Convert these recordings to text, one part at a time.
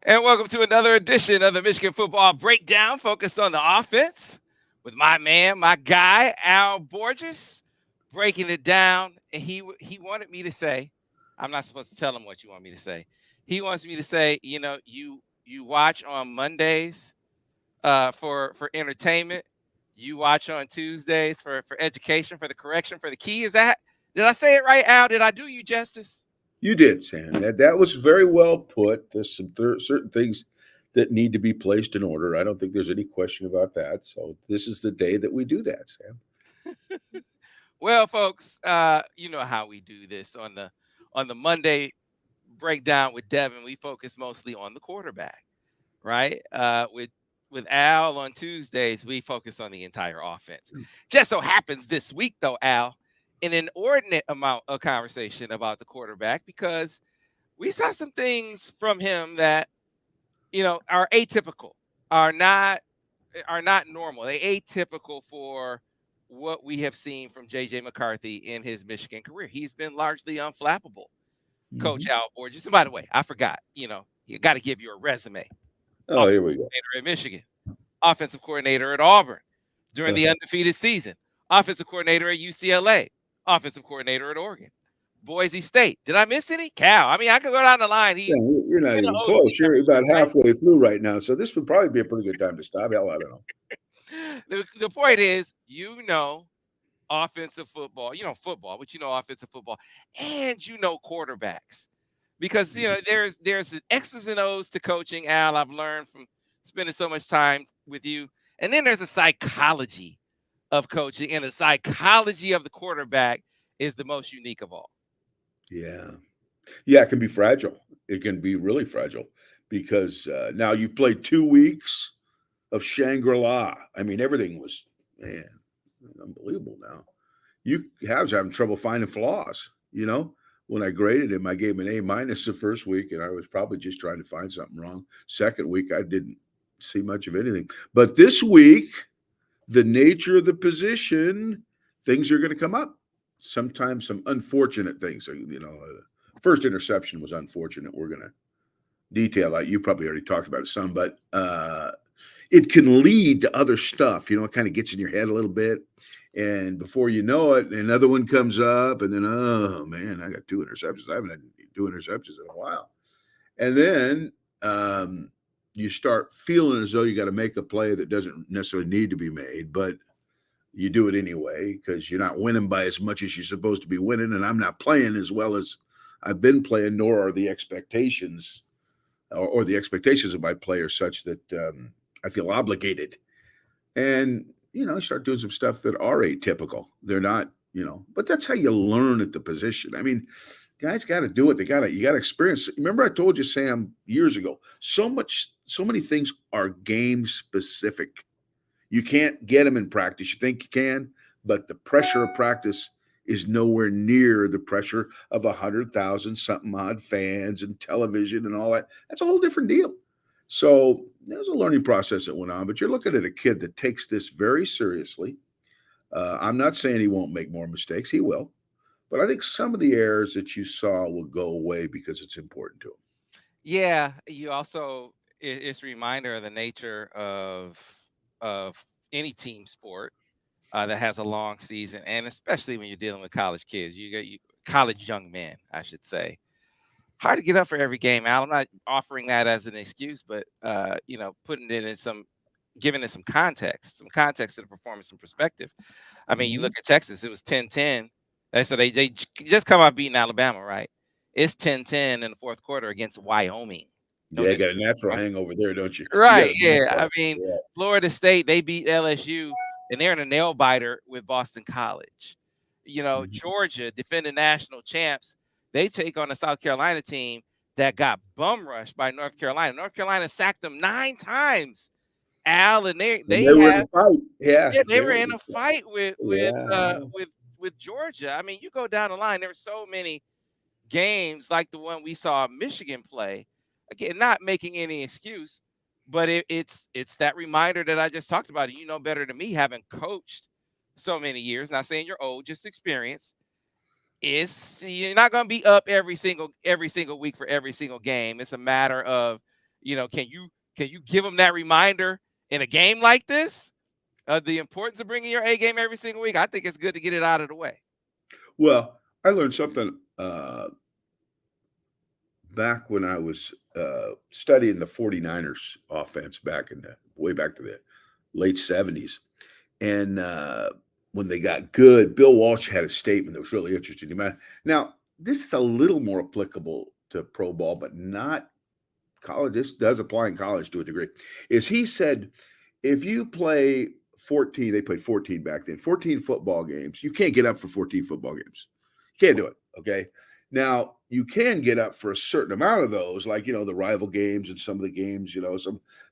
And welcome to another edition of the Michigan Football Breakdown, focused on the offense with my man, my guy, Al Borges, breaking it down. And he wanted me to say, I'm not supposed to tell him what you want me to say. He wants me to say, you watch on Mondays for entertainment, you watch on Tuesdays for education, for the correction, for the key. Is that did I say it right, Al? Did I do you justice? You did, Sam. That was very well put. There's some certain things that need to be placed in order. I don't think there's any question about that. So this is the day that we do that, Sam. Well, folks, you know how we do this on the Monday breakdown with Devin. We focus mostly on the quarterback, right? With Al on Tuesdays, we focus on the entire offense. Just so happens this week, though, Al, an inordinate amount of conversation about the quarterback because we saw some things from him that are atypical, are not are not normal. They atypical for what we have seen from JJ McCarthy in his Michigan career. He's been largely unflappable, Coach Hmm. Al Borges. And by the way, I forgot, you got to give you a resume. Oh, Offensive here we go. coordinator at Michigan, offensive coordinator at Auburn during the undefeated season, offensive coordinator at UCLA, offensive coordinator at Oregon, Boise State. Did I miss any? Cal. I mean, I could go down the line. Yeah, you're not Been an even OC close. You're everywhere, about right? halfway through right now. So this would probably be a pretty good time to stop. Hell, I don't know. The point is, offensive football, football, but offensive football, and quarterbacks. Because there's the X's and O's to coaching, Al. I've learned from spending so much time with you. And then there's a psychology of coaching, and the psychology of the quarterback is the most unique of all. Yeah. Yeah, it can be fragile. It can be really fragile because now you've played 2 weeks of Shangri La. I mean, everything was, man, unbelievable now. You have having trouble finding flaws. When I graded him, I gave him an A- the first week, and I was probably just trying to find something wrong. Second week, I didn't see much of anything. But this week, the nature of the position, things are going to come up. Sometimes some unfortunate things. First interception was unfortunate. We're going to detail that. You probably already talked about it some, but it can lead to other stuff. It kind of gets in your head a little bit. And before you know it, another one comes up, and then, oh man, I got 2 interceptions. I haven't had 2 interceptions in a while. And then you start feeling as though you got to make a play that doesn't necessarily need to be made, but you do it anyway because you're not winning by as much as you're supposed to be winning. And I'm not playing as well as I've been playing, nor are the expectations or the expectations of my players such that I feel obligated. And you start doing some stuff that are atypical. They're not, but that's how you learn at the position. I mean, guys got to do it. You got to experience. Remember, I told you, Sam, years ago. So many things are game specific. You can't get them in practice. You think you can, but the pressure of practice is nowhere near the pressure of 100,000 something odd fans and television and all that. That's a whole different deal. So there's a learning process that went on, but you're looking at a kid that takes this very seriously. I'm not saying he won't make more mistakes. He will. But I think some of the errors that you saw will go away because it's important to him. Yeah, you also it's a reminder of the nature of any team sport that has a long season, and especially when you're dealing with college kids, college young men, I should say. Hard to get up for every game, Al. I'm not offering that as an excuse, but putting it in giving it some context to the performance and perspective. I mean, you Mm-hmm. look at Texas, it was 10-10. So they just come out beating Alabama, right? It's 10-10 in the fourth quarter against Wyoming. No Yeah, you got a disrespect, natural hangover there, don't you? You got right? a Yeah, natural. I mean, Yeah. Florida State, they beat LSU, and they're in a nail biter with Boston College. Mm-hmm. Georgia, defending national champs, they take on a South Carolina team that got bum rushed by North Carolina. North Carolina sacked them 9 times. Al, and they And they they were in had a fight. Yeah, yeah, they they were were. in a fight with Yeah. Georgia. I mean, you go down the line, there were so many games like the one we saw Michigan play. Again, not making any excuse, but it's that reminder that I just talked about. You know better than me, having coached so many years. Not saying you're old, just experience. You're not going to be up every single week for every single game. It's a matter of Can you give them that reminder in a game like this of the importance of bringing your A game every single week? I think it's good to get it out of the way. Well, I learned something back when I was studying the 49ers offense back in the way back to the late 70s. And when they got good, Bill Walsh had a statement that was really interesting to me. Now, this is a little more applicable to pro ball, but not college. This does apply in college to a degree. Is he said, if you play 14, they played 14 back then, 14 football games, you can't get up for 14 football games. You can't do it. Okay. Now, you can get up for a certain amount of those, like, the rival games and some of the games,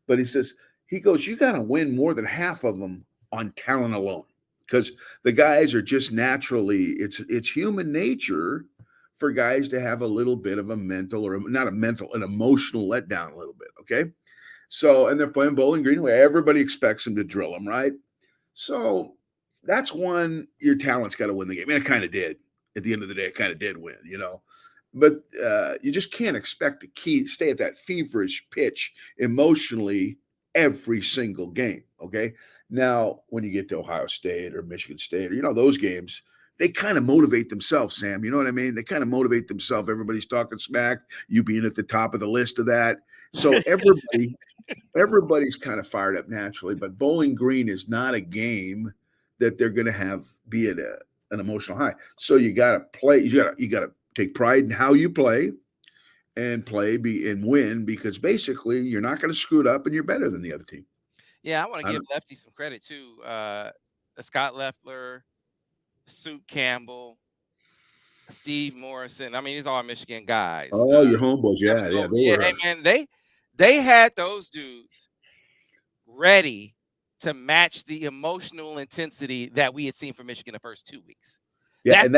but he says, he goes, you got to win more than half of them on talent alone because the guys are just naturally, it's human nature for guys to have a little bit of a mental or not a mental, an emotional letdown a little bit. Okay. So, and they're playing Bowling Green where everybody expects them to drill them, right? So that's one, your talent's got to win the game. And it kind of did. At the end of the day, it kind of did win. But you just can't expect to stay at that feverish pitch emotionally every single game. Okay. Now, when you get to Ohio State or Michigan State or, those games, they kind of motivate themselves, Sam. You know what I mean? They kind of motivate themselves. Everybody's talking smack, you being at the top of the list of that. So everybody's kind of fired up naturally, but Bowling Green is not a game that they're going to have be at an emotional high. So you got to play. You got to take pride in how you play and and win because basically you're not going to screw it up and you're better than the other team. Yeah, I want to I give don't, Lefty some credit too. Scott Leffler, Soup Campbell, Steve Morrison. I mean, these are all Michigan guys. oh, your homeboys, Kevin yeah, yeah, Gold. they Yeah, were. hey man, they had those dudes ready to match the emotional intensity that we had seen from Michigan the first 2 weeks. Yeah, That's and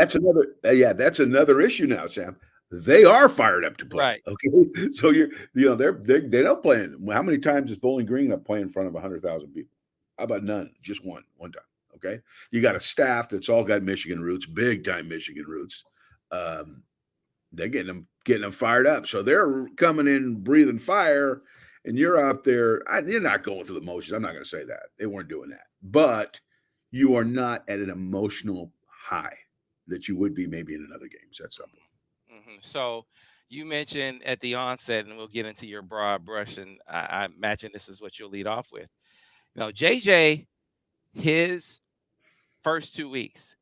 that's another issue now, Sam. They are fired up to play. right. Okay, so they don't play. How many times is Bowling Green up playing in front of 100,000 people? How about none? Just one time. Okay, you got a staff that's all got Michigan roots, big time Michigan roots. Um, they're getting them fired up, so they're coming in breathing fire, and you're out there. You're not going through the motions. I'm not going to say that they weren't doing that, but you are not at an emotional high that you would be maybe in another game. That's simple. So you mentioned at the onset, and we'll get into your broad brush, and I imagine this is what you'll lead off with. JJ, his first 2 weeks,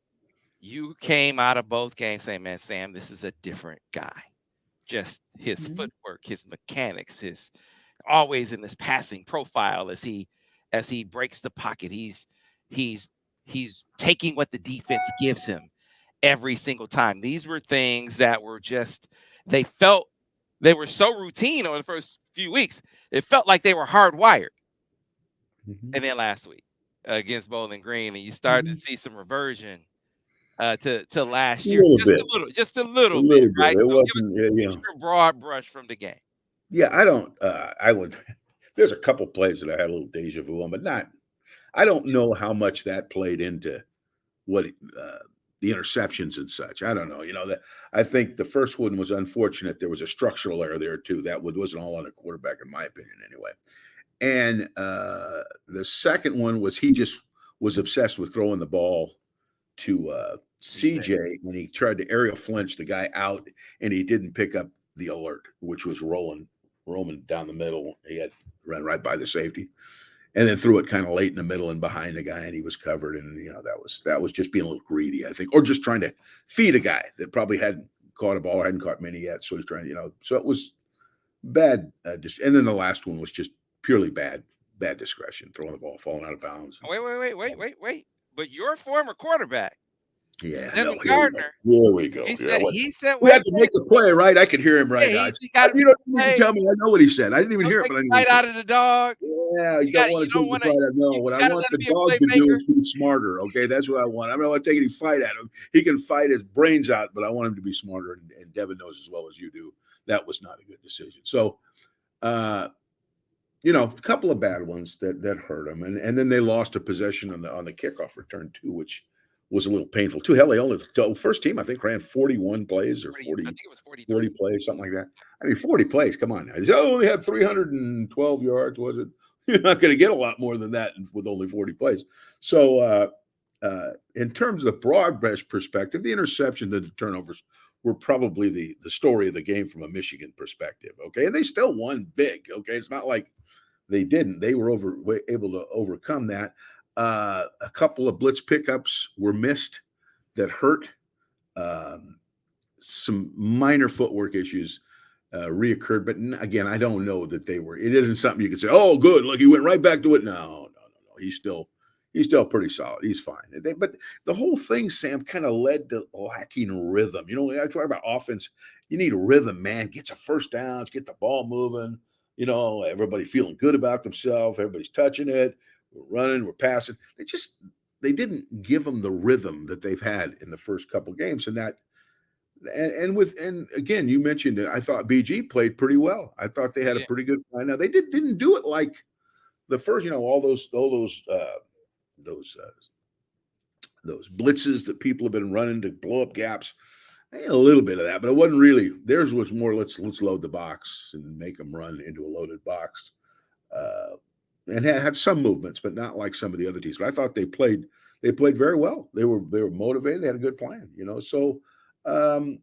you came out of both games saying, "Man, Sam, this is a different guy. Just his Mhm. footwork, his mechanics, his always in this passing profile as he breaks the pocket. He's he's taking what the defense gives him every single time. These were things that were just they felt they were so routine over the first few weeks. It felt like they were hardwired. Mhm. And then last week against Bowling Green, and you started to Mhm. see some reversion to A last year, little bit, just a a little bit, little bit. right? It So wasn't, give us your broad brush from the game. yeah. I don't. I would. There's a couple plays that I had a little deja vu on, but not. I don't know how much that played into what the interceptions and such. I don't know. That I think the first one was unfortunate. There was a structural error there too. That wasn't all on the quarterback, in my opinion, anyway. And the second one was he just was obsessed with throwing the ball to CJ. CJ when he tried to aerial flinch the guy out, and he didn't pick up the alert, which was Roman down the middle. He had run right by the safety and then threw it kind of late in the middle and behind the guy, and he was covered. And that was just being a little greedy, I think, or just trying to feed a guy that probably hadn't caught a ball or hadn't caught many yet. So he's trying. So it was bad. And then the last one was just purely bad discretion, throwing the ball, falling out of bounds. Wait. But your former quarterback, Yeah, no, Devin here we go. Gardner, Here we go. he Yeah, said what? he said, We had wait, to make wait, a play, right? I could hear him right yeah, now. he got to You make don't the need to play. tell me. I know what he said. I didn't even Don't hear it, take but I the didn't bite even. out of the dog. Yeah, you don't want You to don't take the want to. fight out. No, what You I got to want let the him be a dog to do playmaker. is be smarter. Okay, that's what I want. I don't want to take any fight at him. He can fight his brains out, but I want him to be smarter. And Devin knows as well as you do that was not a good decision. So, uh, a couple of bad ones that hurt him, and then they lost a possession on the kickoff return too, which was a little painful too. Hell, they only the first team I think ran 41 plays or 40, I 40 think it was 40 43. plays, something like that. I mean, 40 plays. Come on now. They only had 312 yards. Was it? You're not going to get a lot more than that with only 40 plays. So, in terms of the broad brush perspective, the interception and the turnovers were probably the story of the game from a Michigan perspective. Okay, and they still won big. Okay, it's not like they didn't. They were able to overcome that. A couple of blitz pickups were missed that hurt. Um, some minor footwork issues reoccurred, but again, I don't know that they were. It isn't something you can say, "Oh, good, look, he went right back to it." No, no, no, no. He's still pretty solid. He's fine. But the whole thing, Sam, kind of led to lacking rhythm. I talk about offense. You need rhythm, man. Get some first downs, get the ball moving. Everybody feeling good about themselves. Everybody's touching it. We're running. We're passing. They didn't give them the rhythm that they've had in the first couple games, and again, you mentioned it. I thought BG played pretty well. I thought they had a Yeah, pretty good line. Now they didn't do it like the first, all those blitzes that people have been running to blow up gaps. They had a little bit of that, but it wasn't really. Theirs was more let's load the box and make them run into a loaded box, uh, and had some movements, but not like some of the other teams. But I thought they played very well. They were motivated. They had a good plan. So. Um,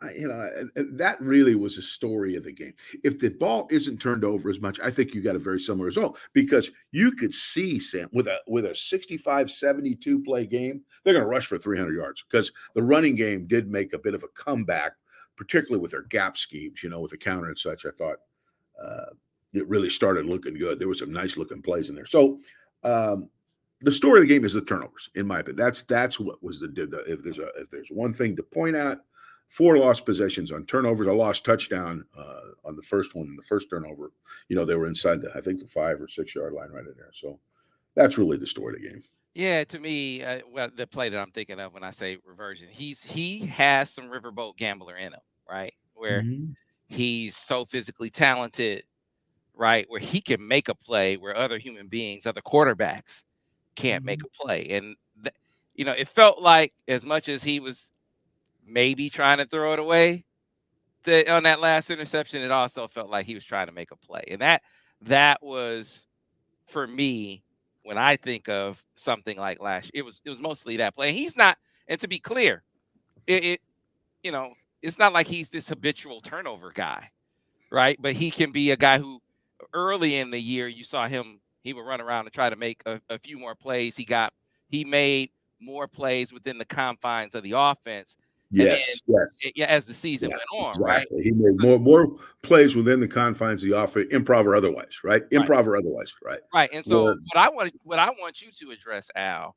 and that really was a story of the game. If the ball isn't turned over as much, I think you got a very similar result because you could see Sam with a 65-72 play game, they're going to rush for 300 yards because the running game did make a bit of a comeback, particularly with their gap schemes, with the counter and such. I thought uh, it really started looking good. There was some nice looking plays in there. So um, the story of the game is the turnovers, in my opinion. That's what was if there's one thing to point out, 4 lost possessions on turnovers, a lost touchdown on the first one, the first turnover. They were inside I think the 5 or 6 yard line right in there. So that's really the story of the game. yeah. To me, well, the play that I'm thinking of when I say reversion, he has some riverboat gambler in him, right? Where Mm-hmm. he's so physically talented, right? Where he can make a play where other human beings, other quarterbacks, can't make Mm-hmm. a play, and it felt like as much as he was maybe trying to throw it away on that last interception, it also felt like he was trying to make a play, and that was for me when I think of something like last year. It was mostly that play. And he's not, and to be clear, it you know it's not like he's this habitual turnover guy, right? But he can be a guy who early in the year you saw him. He would run around and try to make a few more plays. He made more plays within the confines of the offense, and then Yes, yes, yeah, as the season yeah, went on, right? exactly. He made more plays within the confines of the offense, improv or otherwise, right? Right. Improv or otherwise, right? Right. And so Where what I want you to address, Al,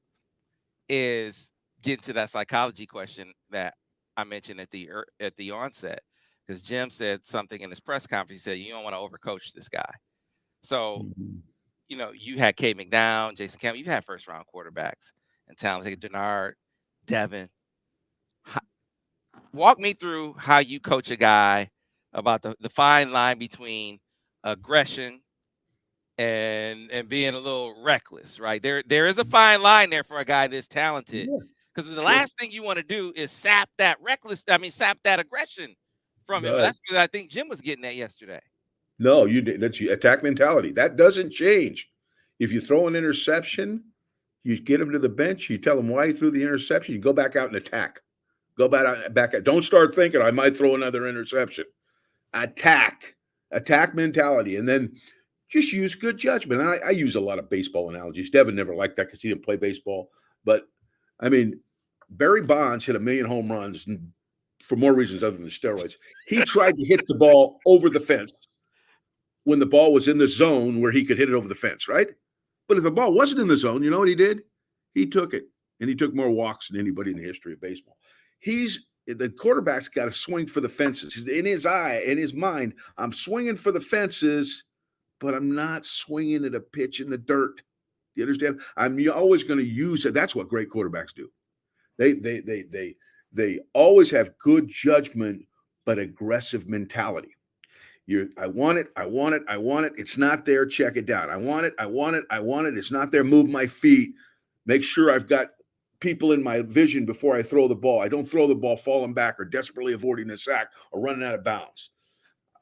is get to that psychology question that I mentioned at the onset, because Jim said something in his press conference. He said you don't want to overcoach this guy. So Mhm. you had K McDowell, Jason Campbell, you've had first round quarterbacks and talent like Denard, Devin. Ho- Walk me through how you coach a guy about the fine line between aggression and being a little reckless, right? There is a fine line there for a guy this talented, Yeah, because the sure. last thing you want to do is sap that aggression from him. And No, that's what I think Jim was getting at yesterday. no, that's your attack mentality. That doesn't change. If you throw an interception, you get him to the bench. You tell him why he threw the interception. You go back out and attack. Go back out. Don't start thinking I might throw another interception. Attack, attack mentality, and then just use good judgment. And I use a lot of baseball analogies. Devin never liked that because he didn't play baseball. But I mean, Barry Bonds hit 1,000,000 home runs for more reasons other than steroids. He tried to hit the ball over the fence when the ball was in the zone where he could hit it over the fence, right? But if the ball wasn't in the zone, you know what he did? He took it, and he took more walks than anybody in the history of baseball. The quarterback's got to swing for the fences. In his mind, I'm swinging for the fences, but I'm not swinging at a pitch in the dirt. You understand? I'm always going to use it. That's what great quarterbacks do. They always have good judgment, but aggressive mentality. I want it, I want it, I want it. It's not there. Check it down. I want it, I want it, I want it. It's not there. Move my feet. Make sure I've got people in my vision before I throw the ball. I don't throw the ball falling back or desperately avoiding a sack or running out of bounds.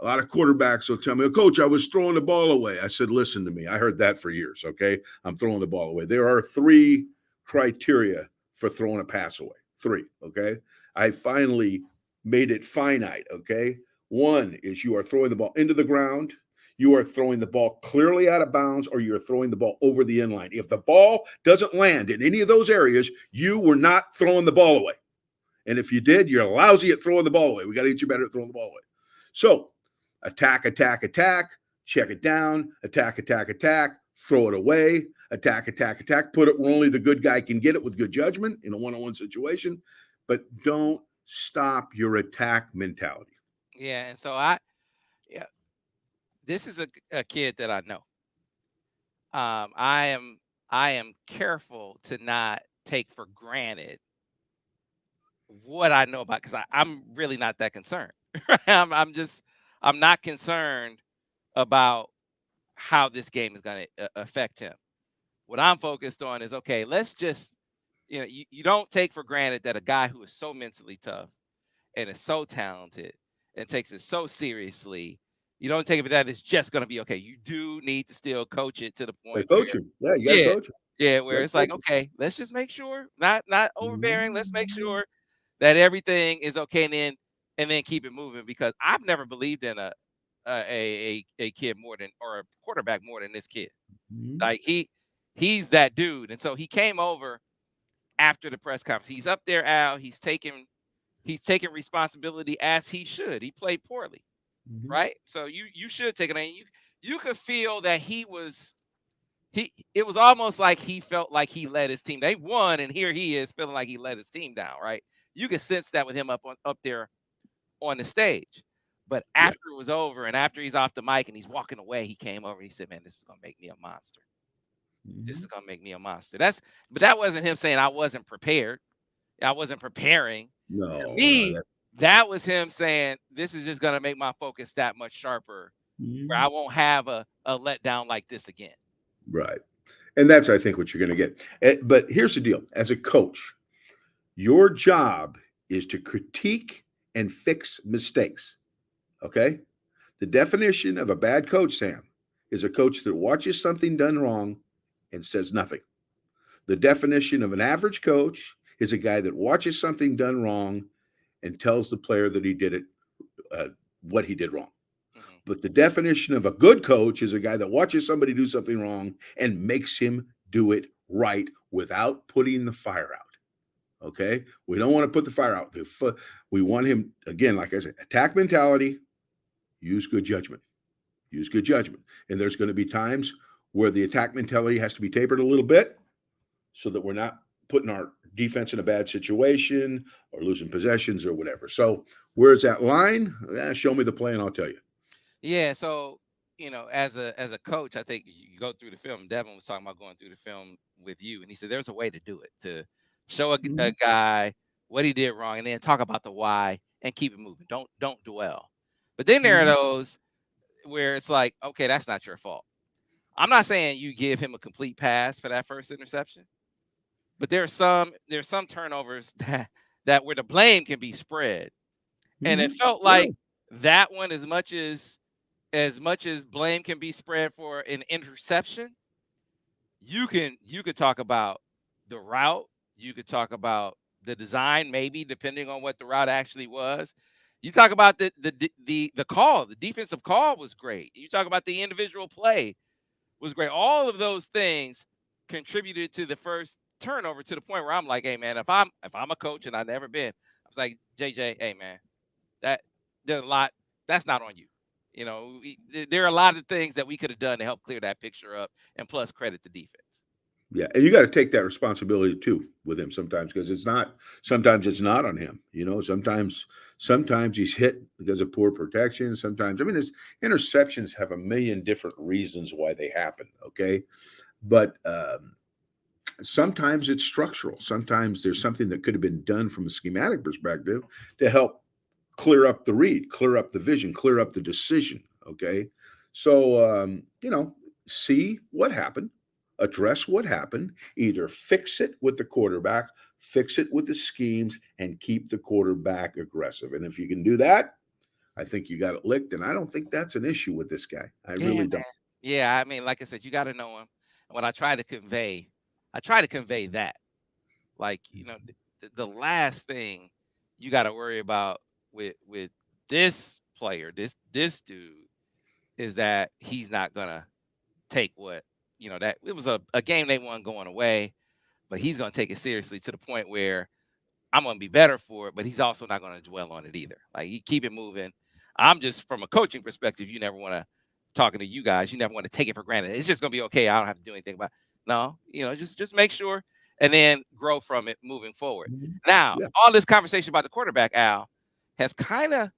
A lot of quarterbacks will tell me, Coach, I was throwing the ball away. I said, listen to me. I heard that for years. Okay. I'm throwing the ball away. There are three criteria for throwing a pass away. Three. Okay. I finally made it finite. Okay. One is you are throwing the ball into the ground, you are throwing the ball clearly out of bounds, or you're throwing the ball over the end line. If the ball doesn't land in any of those areas, you were not throwing the ball away. And if you did, you're lousy at throwing the ball away. We got to get you better at throwing the ball away. So attack, attack, attack, check it down, attack, attack, attack, throw it away, attack, attack, attack, put it where only the good guy can get it with good judgment in a one-on-one situation. But don't stop your attack mentality. Yeah, and so yeah, this is a kid that I know. Um, I am I am careful to not take for granted what I know about, because I'm really not that concerned. Right? I'm not concerned about how this game is going to affect him. What I'm focused on is, okay, let's just, you don't take for granted that a guy who is so mentally tough and is so talented and takes it so seriously, you don't take it for that it's just going to be okay. You do need to still coach it to the They point coach where, him. Yeah, you got to yeah, coach him. yeah, You where got it's to like, coach him. okay, let's just make sure, not overbearing. Let's make Mhm. sure that everything is okay, and then keep it moving, because I've never believed in a kid more than, or a quarterback more than this kid. Mhm. Like he's that dude. And so he came over after the press conference. He's up there, Al. He's taking responsibility, as he should. He played poorly, Mhm. right? So you should take it. And you could feel that he it was almost like he felt like he let his team. They won, and here he is feeling like he let his team down, right? You could sense that with him up there on the stage. But Yeah. after it was over and after he's off the mic and he's walking away, he came over and he said, "Man, this is gonna make me a monster. This is Mhm. gonna make me a monster." But that wasn't him saying I wasn't prepared. I wasn't preparing. For No, me, that that was him saying, "This is just gonna make my focus that much sharper, where I mhm. won't have a letdown like this again." Right. And that's, I think, what you're going to get. But here's the deal: as a coach, your job is to critique and fix mistakes. Okay. The definition of a bad coach, Sam, is a coach that watches something done wrong and says nothing. The definition of an average coach is a guy that watches something done wrong and tells the player that he did it, uh, what he did wrong. Mhm. But the definition of a good coach is a guy that watches somebody do something wrong and makes him do it right without putting the fire out. Okay. We don't want to put the fire out. We want him, again, like I said, attack mentality, use good judgment. Use good judgment. And there's going to be times where the attack mentality has to be tapered a little bit so that we're not putting our defense in a bad situation or losing possessions or whatever. So, where's that line? Show me the play and I'll tell you. Yeah, so as a coach, I think you go through the film. Devin was talking about going through the film with you, and he said there's a way to do it, to show a Mhm. guy what he did wrong, and then talk about the why and keep it moving. Don't dwell. But then there are Mhm. those where it's like, okay, that's not your fault. I'm not saying you give him a complete pass for that first interception, but there's some turnovers that where the blame can be spread, and it Mhm. felt like Sure. that one, as much as blame can be spread for an interception, you could talk about the route, you could talk about the design, maybe depending on what the route actually was. You talk about the call, the defensive call was great. You talk about the individual play was great. All of those things contributed to the first turnover, to the point where I'm like, hey man, if I'm a coach and I've never been, I was like, JJ, hey man, that there's a lot that's not on you. There are a lot of things that we could have done to help clear that picture up, and plus credit the defense. Yeah, and you got to take that responsibility too with him sometimes because it's not. Sometimes it's not on him. Sometimes he's hit because of poor protection. Sometimes, I mean, his interceptions have a million different reasons why they happen. Okay, but sometimes it's structural. Sometimes there's something that could have been done from a schematic perspective to help clear up the read, clear up the vision, clear up the decision. Okay. So, see what happened, address what happened, either fix it with the quarterback, fix it with the schemes, and keep the quarterback aggressive. And if you can do that, I think you got it licked. And I don't think that's an issue with this guy. I Yeah, really man. don't. Yeah, I mean, like I said, you got to know him. And what I try to convey that. Like, the last thing you got to worry about with this player, this dude, is that he's not gonna take what that it was a game they won going away, but he's gonna take it seriously to the point where I'm gonna be better for it, but he's also not gonna dwell on it either. Like you keep it moving. I'm just from a coaching perspective, you never want to talking to you guys, you never want to take it for granted. It's just gonna be okay. I don't have to do anything about it. No, just make sure and then grow from it moving forward. Mhm. Now, Yeah. all this conversation about the quarterback, Al, has kind of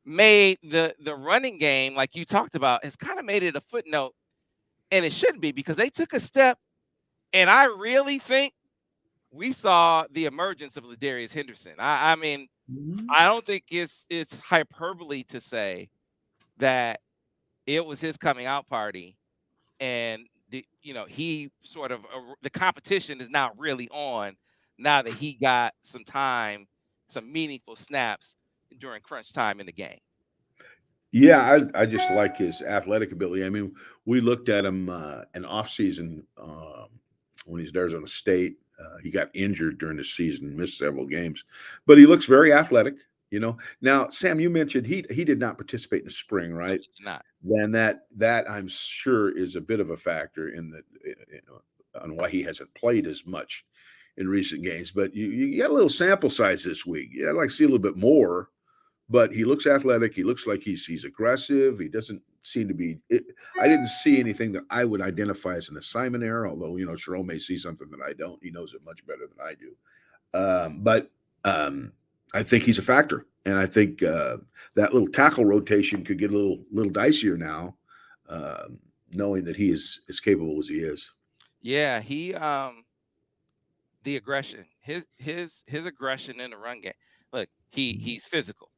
made the running game, like you talked about, has kind of made it a footnote, and it shouldn't be because they took a step, and I really think we saw the emergence of Ladarius Henderson. I mean, Mhm. I don't think it's hyperbole to say that it was his coming out party, and he sort of the competition is now really on now that he got some time, some meaningful snaps during crunch time in the game. Yeah, I just like his athletic ability. I mean, we looked at him in off season when he's at Arizona State. He got injured during the season, missed several games, but he looks very athletic. Now, Sam, you mentioned he did not participate in the spring, No, right? he did not. Then that I'm sure is a bit of a factor in that on why he hasn't played as much in recent games. But you got a little sample size this week. Yeah, I'd like to see a little bit more, but he looks athletic. He looks like he's aggressive. He doesn't seem to be. I didn't see anything that I would identify as an assignment error. Although Sharon may see something that I don't. He knows it much better than I do. But I think he's a factor, and I think that little tackle rotation could get a little dicier now, knowing that he is as capable as he is. Yeah, he the aggression, his aggression in the run game. Look, he's physical.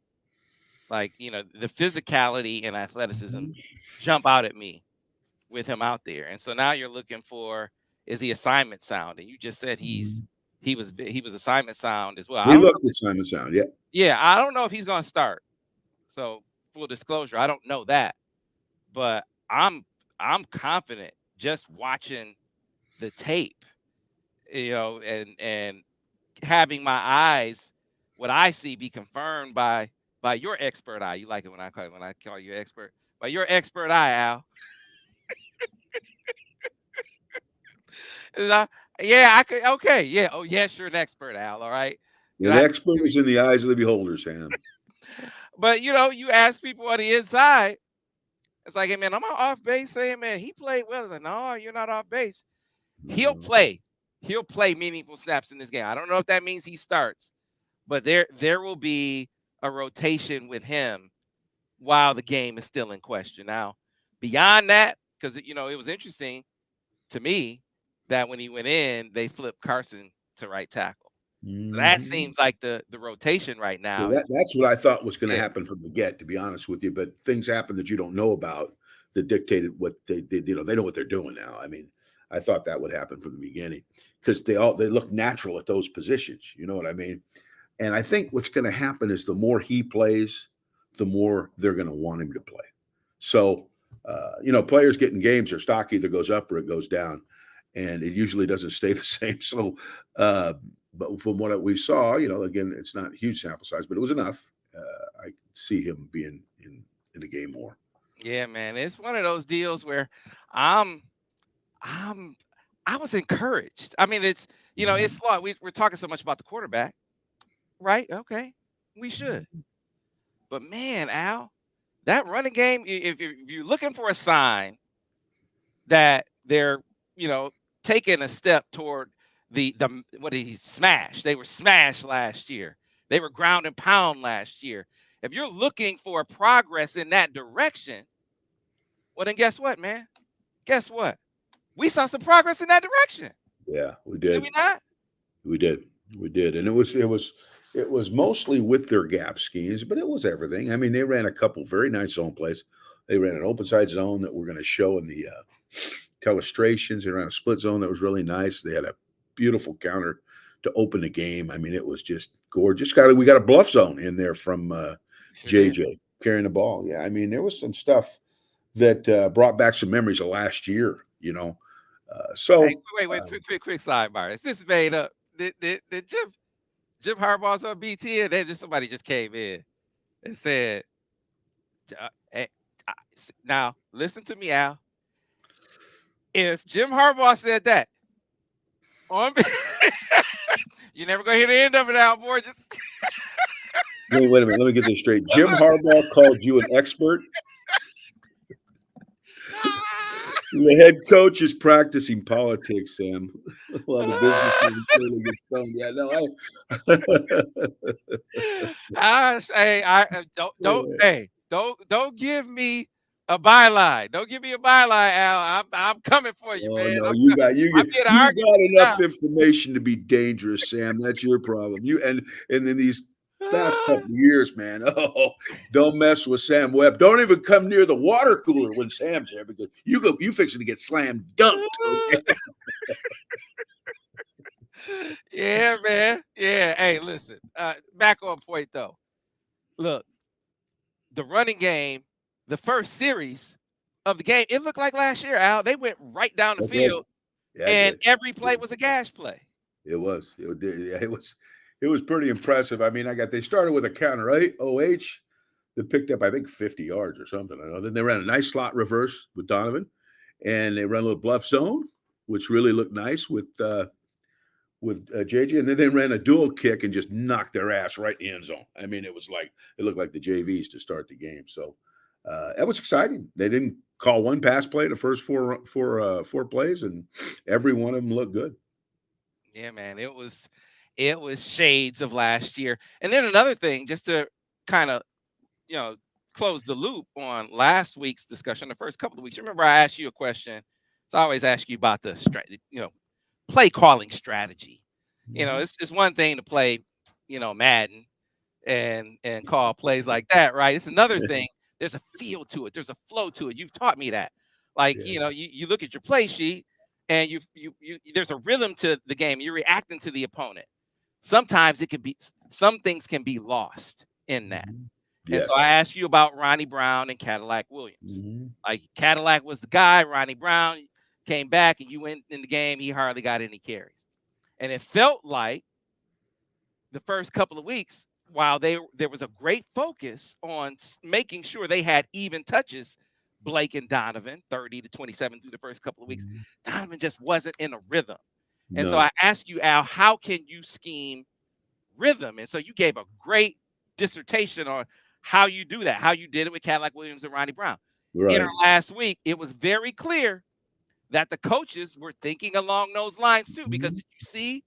Like, the physicality and athleticism Mhm. jump out at me with him out there. And so now you're looking for, is he assignment sound? And you just said he was assignment sound as well. I He don't know. looked at Simon Sound, yeah. Yeah, I don't know if he's going to start. So full disclosure, I don't know that, but I'm confident just watching the tape, and having my eyes, what I see, be confirmed by your expert eye. You like it when I call you expert, by your expert eye, Al. Is I- yeah, I could. Okay, yeah. Oh, yes, you're an expert, Al. All right. 'Cause An expert is in the eyes of the beholder, Sam. but you ask people on the inside, it's like, hey man, am I off base? Saying, man, he played well. It's like, no, you're not off base. He'll No. play. He'll play meaningful snaps in this game. I don't know if that means he starts, but there will be a rotation with him while the game is still in question. Now, beyond that, because it was interesting to me that when he went in, they flipped Carson to right tackle. So that Mhm. seems like the rotation right Yeah, now that is, that's what I thought was gonna yeah, happen from the get, to be honest with you, but things happen that you don't know about that dictated what they did. They know what they're doing now. I mean, I thought that would happen from the beginning because they look natural at those positions. You know what I mean? And I think what's going to happen is the more he plays, the more they're going to want him to play. So, players getting games, their stock either goes up or it goes down, and it usually doesn't stay the same. So, but from what we saw, again, it's not a huge sample size, but it was enough. I see him being in the game more. yeah, man. It's one of those deals where I'm I'm I was encouraged. I mean, it's Mhm. a lot. We're talking so much about the quarterback, right? Okay, we should. But man, Al, that running game, if you're looking for a sign that they're, you know, taking a step toward the what did he smash? They were smashed last year. They were ground and pound last year. If you're looking for progress in that direction, well then guess what, man? Guess what? We saw some progress in that direction. Yeah, we Did did. we not? We did. We did. And it was mostly with their gap schemes, but it was everything. I mean, they ran a couple very nice zone plays. They ran an open side zone that we're going to show in the illustrations. They ran a split zone that was really nice. They had a beautiful counter to open the game. I mean, it was just gorgeous. We got a bluff zone in there from Sure did. JJ carrying the ball. Yeah, I mean, there was some stuff that brought back some memories of last year. Hey, So wait, quick sidebar. Is this made up? Did Jim Harbaugh's on BT and then just somebody just came in and said, hey, now listen to me, Al. If Jim Harbaugh said that on, you're never gonna hear the end of it, Al Borges. wait a minute. Let me get this straight. Jim Harbaugh called you an expert. The head coach is practicing politics, Sam, while the businessman clearly gets stoned. Yeah, no, Don't give me a byline. Don't give me a byline, Al. I'm coming for you, oh man. no, you got you I'm get here to you argue got with enough information to be dangerous, Sam. That's your problem. And in these past couple of years, man. Oh, don't mess with Sam Webb. Don't even come near the water cooler when Sam's there because you fixing to get slam dunked. Okay. Yeah, man. Yeah. Hey, listen. Back on point though. Look, the running game, the first series of the game, it looked like last year, Al. They went right down the It did. field, Yeah, it and did. every play was a gash play. It was. It did. Yeah, it was pretty impressive. I mean, they started with a counter, right? OH. They picked up, I think, 50 yards or something. I don't know. Then they ran a nice slot reverse with Donovan, and they ran a little bluff zone, which really looked nice with JJ. And then they ran a dual kick and just knocked their ass right in the end zone. I mean, it looked like the JVs to start the game. So that was exciting. They didn't call one pass play the first four plays, and every one of them looked good. Yeah, man. It was shades of last year. And then another thing, just to kind of, you know, close the loop on last week's discussion, the first couple of weeks. Remember, I asked you a question. So I always ask you about the play calling strategy. Mm-hmm. It's one thing to play, Madden and call plays like that, right? It's another Yeah, thing. There's a feel to it. There's a flow to it. You've taught me that. Like, yeah. you look at your play sheet and there's a rhythm to the game. You're reacting to the opponent. Sometimes some things can be lost in that. Mhm. And so I Yes. asked you about Ronnie Brown and Cadillac Williams. Mhm. Like Cadillac was the guy, Ronnie Brown came back and you went in the game, he hardly got any carries. And it felt like the first couple of weeks, while there was a great focus on making sure they had even touches, Blake and Donovan, 30 to 27 through the first couple of weeks, Mhm. Donovan just wasn't in a rhythm. And so No. I asked you, Al, how can you scheme rhythm? And so you gave a great dissertation on how you do that, how you did it with Cadillac Williams and Ronnie Brown. In our Right. last week, it was very clear that the coaches were thinking along those lines too. Because Mhm. did you see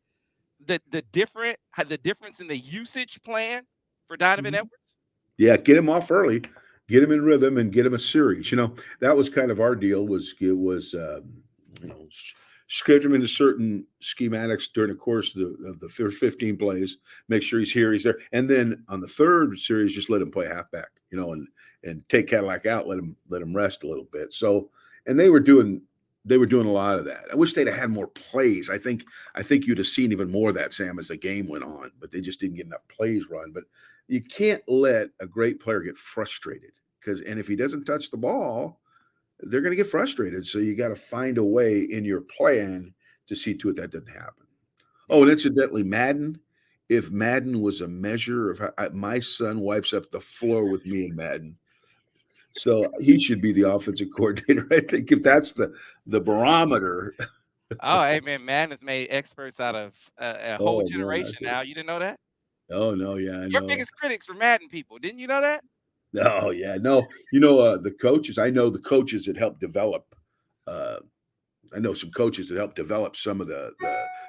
the difference in the usage plan for Donovan Mhm. Edwards? Yeah, get him off early, get him in rhythm, and get him a series. That was kind of our deal. Script him into certain schematics during the course of the first 15 plays. Make sure he's here, he's there, and then on the third series, just let him play halfback. And take Cadillac out, let him rest a little bit. So, and they were doing a lot of that. I wish they'd have had more plays. I think you'd have seen even more of that, Sam, as the game went on, but they just didn't get enough plays run. But you can't let a great player get frustrated and if he doesn't touch the ball, they're going to get frustrated. So you got to find a way in your plan to see to it that doesn't happen. Oh, and Yeah. incidentally, Madden. If Madden was a measure of my son wipes up the floor with me in Madden, so he should be the offensive coordinator. I think if that's the barometer. Oh, hey man, Madden has made experts out of a whole Oh man, I generation think. now. You didn't know that? Oh no, yeah, I Your know. biggest critics were Madden people. Didn't you know that? Oh yeah, no. The coaches. I know the coaches that helped develop. Uh, I know some coaches that help develop some of the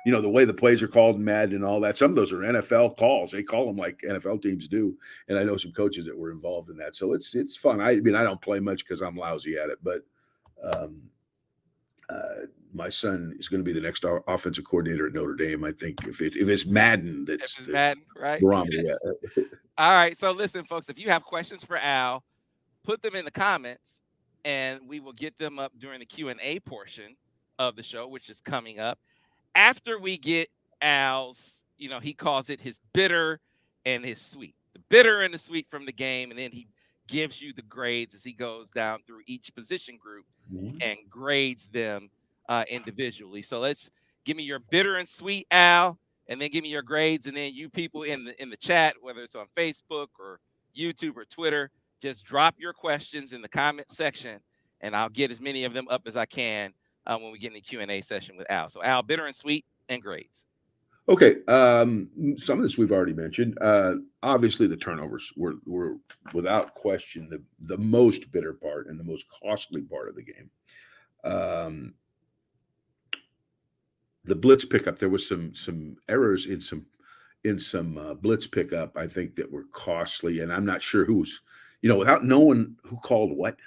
way the plays are called in Madden and all that. Some of those are NFL calls. They call them like NFL teams do. And I know some coaches that were involved in that. So it's fun. I mean, I don't play much because I'm lousy at it, but um, my son is going to be the next offensive coordinator at Notre Dame. I think if it's Madden, If that's it's the Madden, right? barometer. Yeah. All right. So listen, folks, if you have questions for Al, put them in the comments, and we will get them up during the Q&A portion of the show, which is coming up after we get Al's, he calls it his bitter and his sweet. The bitter and the sweet from the game, and then he gives you the grades as he goes down through each position group Mhm. and grades them individually. So let's give me your bitter and sweet, Al, and then give me your grades, and then you people in the chat, whether it's on Facebook or YouTube or Twitter, just drop your questions in the comment section, and I'll get as many of them up as I can when we get in the Q&A session with Al. So Al, bitter and sweet and grades. Okay, some of this we've already mentioned. Obviously, the turnovers were without question the most bitter part and the most costly part of the game. Um, the blitz pickup, there was some errors in some blitz pickup. I think that were costly, and I'm not sure who's, without knowing who called what,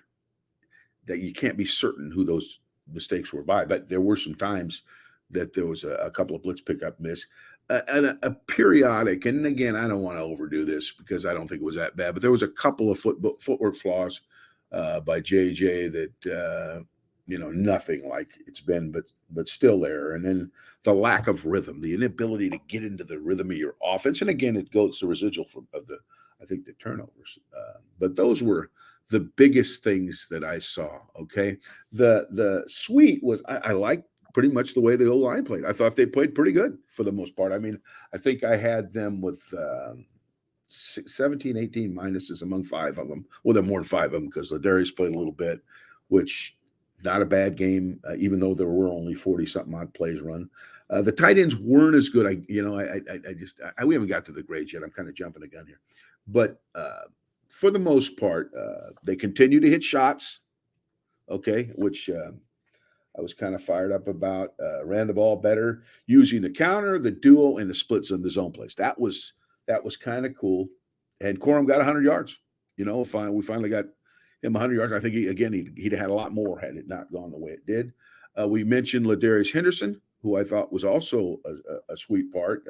that you can't be certain who those mistakes were by. But there were some times that there was a couple of blitz pickup miss, and a periodic. And again, I don't want to overdo this because I don't think it was that bad, but there was a couple of footwork flaws by JJ that nothing like it's been, but still there. And then the lack of rhythm, the inability to get into the rhythm of your offense, and again, it goes the residual of the, I think, the turnovers. But those were the biggest things that I saw. Okay, the suite was I liked pretty much the way the O line played. I thought they played pretty good for the most part. I mean, I think I had them with 17, 18 minuses among five of them. Well, there are more than five of them because Ladarius played a little bit, which not a bad game, even though there were only 40 something odd plays run. The tight ends weren't as good. We haven't got to the grades yet. I'm kind of jumping the gun here, but for the most part, they continue to hit shots. Okay, which I was kind of fired up about. Ran the ball better using the counter, the duo, and the splits in the zone plays. That was kind of cool. And Corum got 100 yards. We finally got him 100 yards. I think he'd had a lot more had it not gone the way it did. We mentioned Ladarius Henderson, who I thought was also a sweet part.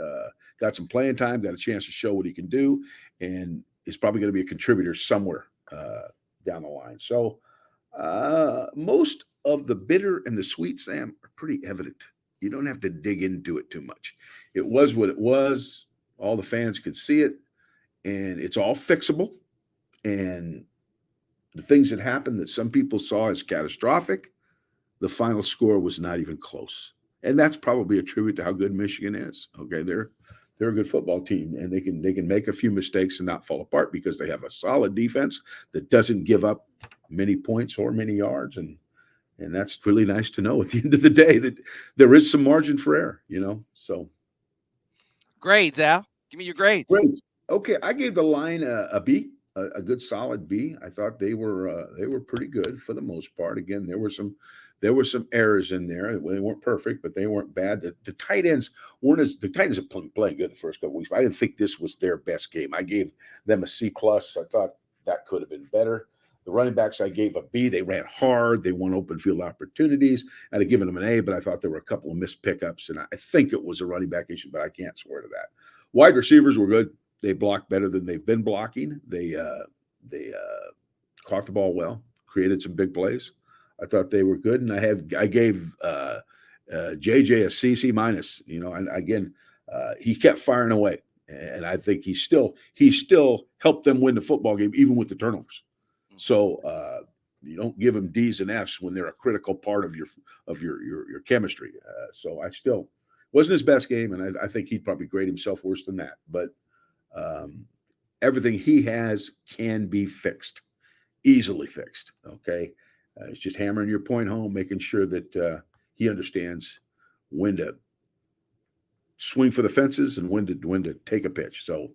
Got some playing time, got a chance to show what he can do, and is probably going to be a contributor somewhere down the line. So most of the bitter and the sweet, Sam, are pretty evident. You don't have to dig into it too much. It was what it was. All the fans could see it, and it's all fixable. And the things that happened that some people saw as catastrophic, the final score was not even close. And that's probably a tribute to how good Michigan is. Okay, they're a good football team, and they can make a few mistakes and not fall apart because they have a solid defense that doesn't give up many points or many yards, and that's really nice to know at the end of the day that there is some margin for error. So Grades, Al. Give me your grades. great. Okay, I gave the line a B, a good solid B. I thought they were pretty good for the most part. Again, there were some errors in there. They weren't perfect, but they weren't bad. The tight ends weren't as the tight ends are playing good the first couple weeks. But I didn't think this was their best game. I gave them a C plus. I thought that could have been better. The running backs I gave a B. They ran hard. They won open field opportunities. I'd have given them an A, but I thought there were a couple of missed pickups, and I think it was a running back issue, but I can't swear to that. Wide receivers were good. They blocked better than they've been blocking. They caught the ball well, created some big plays. I thought they were good, and I gave JJ a C minus. And again, he kept firing away, and I think he still helped them win the football game even with the turnovers. So you don't give them D's and F's when they're a critical part of your chemistry. So I still wasn't his best game, and I think he'd probably grade himself worse than that. But um, everything he has can be fixed, easily fixed. Okay, it's just hammering your point home, making sure that he understands when to swing for the fences and when to take a pitch. So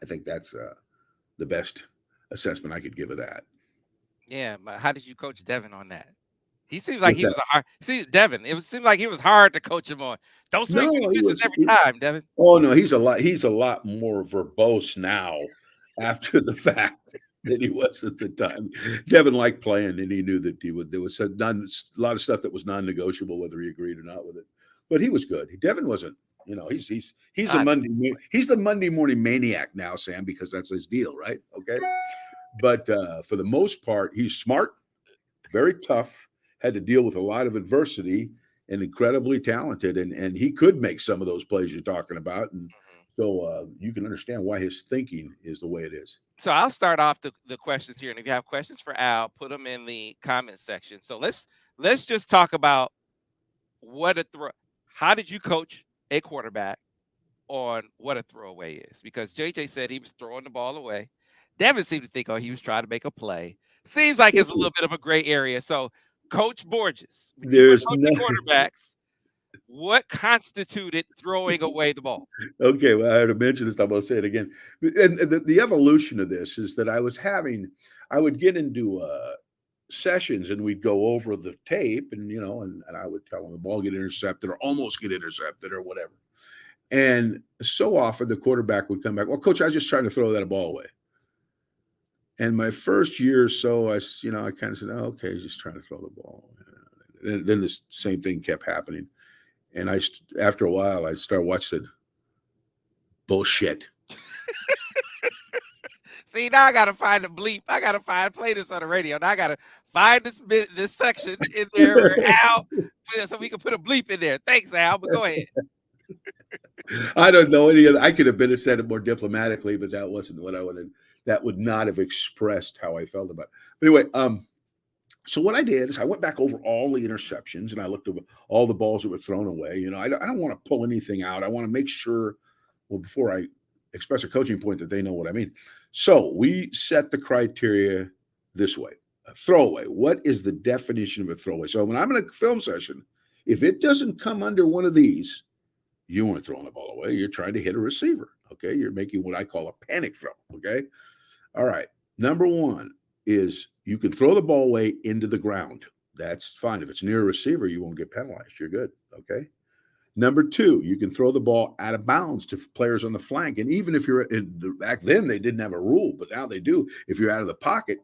I think that's the best assessment I could give of that. Yeah, but how did you coach Devin on that? He seems like What's he that? was a hard. See, Devin, seemed like he was hard to coach him on. Don't swing for the No, he fences was. every time, Devin. Oh no, he's a lot more verbose now after the fact than he was at the time. Devin liked playing, and he knew that there was a lot of stuff that was non-negotiable, whether he agreed or not with it. But he was good. Devin wasn't. He's a I he's the Monday morning maniac now, Sam, because that's his deal, right? Okay. But for the most part, he's smart, very tough, had to deal with a lot of adversity, and incredibly talented, and he could make some of those plays you're talking about, and Mhm. so you can understand why his thinking is the way it is. So I'll start off the questions here, and if you have questions for Al, put them in the comment section. So let's just talk about what a throw. How did you coach a quarterback on what a throwaway is? Because JJ said he was throwing the ball away. Devin seemed to think, oh, he was trying to make a play. Seems like it's a little bit of a gray area. So, Coach Borges, when you were There's no coaching quarterbacks, what constituted throwing away the ball? okay. Well, I had to mention this. I'm going to say it again. And the evolution of this is that I would get into sessions and we'd go over the tape, and and I would tell them the ball get intercepted or almost get intercepted or whatever. And so often the quarterback would come back, well, coach, I was just trying to throw that ball away. And my first year or so, I kind of said, oh, okay, just trying to throw the ball. And then the same thing kept happening. And after a while, I started watching bullshit. See, now I gotta find the bleep. I gotta play this on the radio. Now I gotta find this section in there where Al, so we can put a bleep in there. Thanks, Al. But go ahead. I don't know any other. I could have been said it more diplomatically, but that wasn't what I would have. That would not have expressed how I felt about it. But anyway, so what I did is I went back over all the interceptions and I looked over all the balls that were thrown away. I don't want to pull anything out. I want to make sure, well, before I express a coaching point, that they know what I mean. So we set the criteria this way: a throwaway. What is the definition of a throwaway? So when I'm in a film session, if it doesn't come under one of these, you weren't throwing the ball away. You're trying to hit a receiver. Okay. You're making what I call a panic throw. Okay. All right. Number one is you can throw the ball away into the ground. That's fine. If it's near a receiver, you won't get penalized. You're good. Okay. Number two, you can throw the ball out of bounds to players on the flank. And even if back then they didn't have a rule, but now they do. If you're out of the pocket,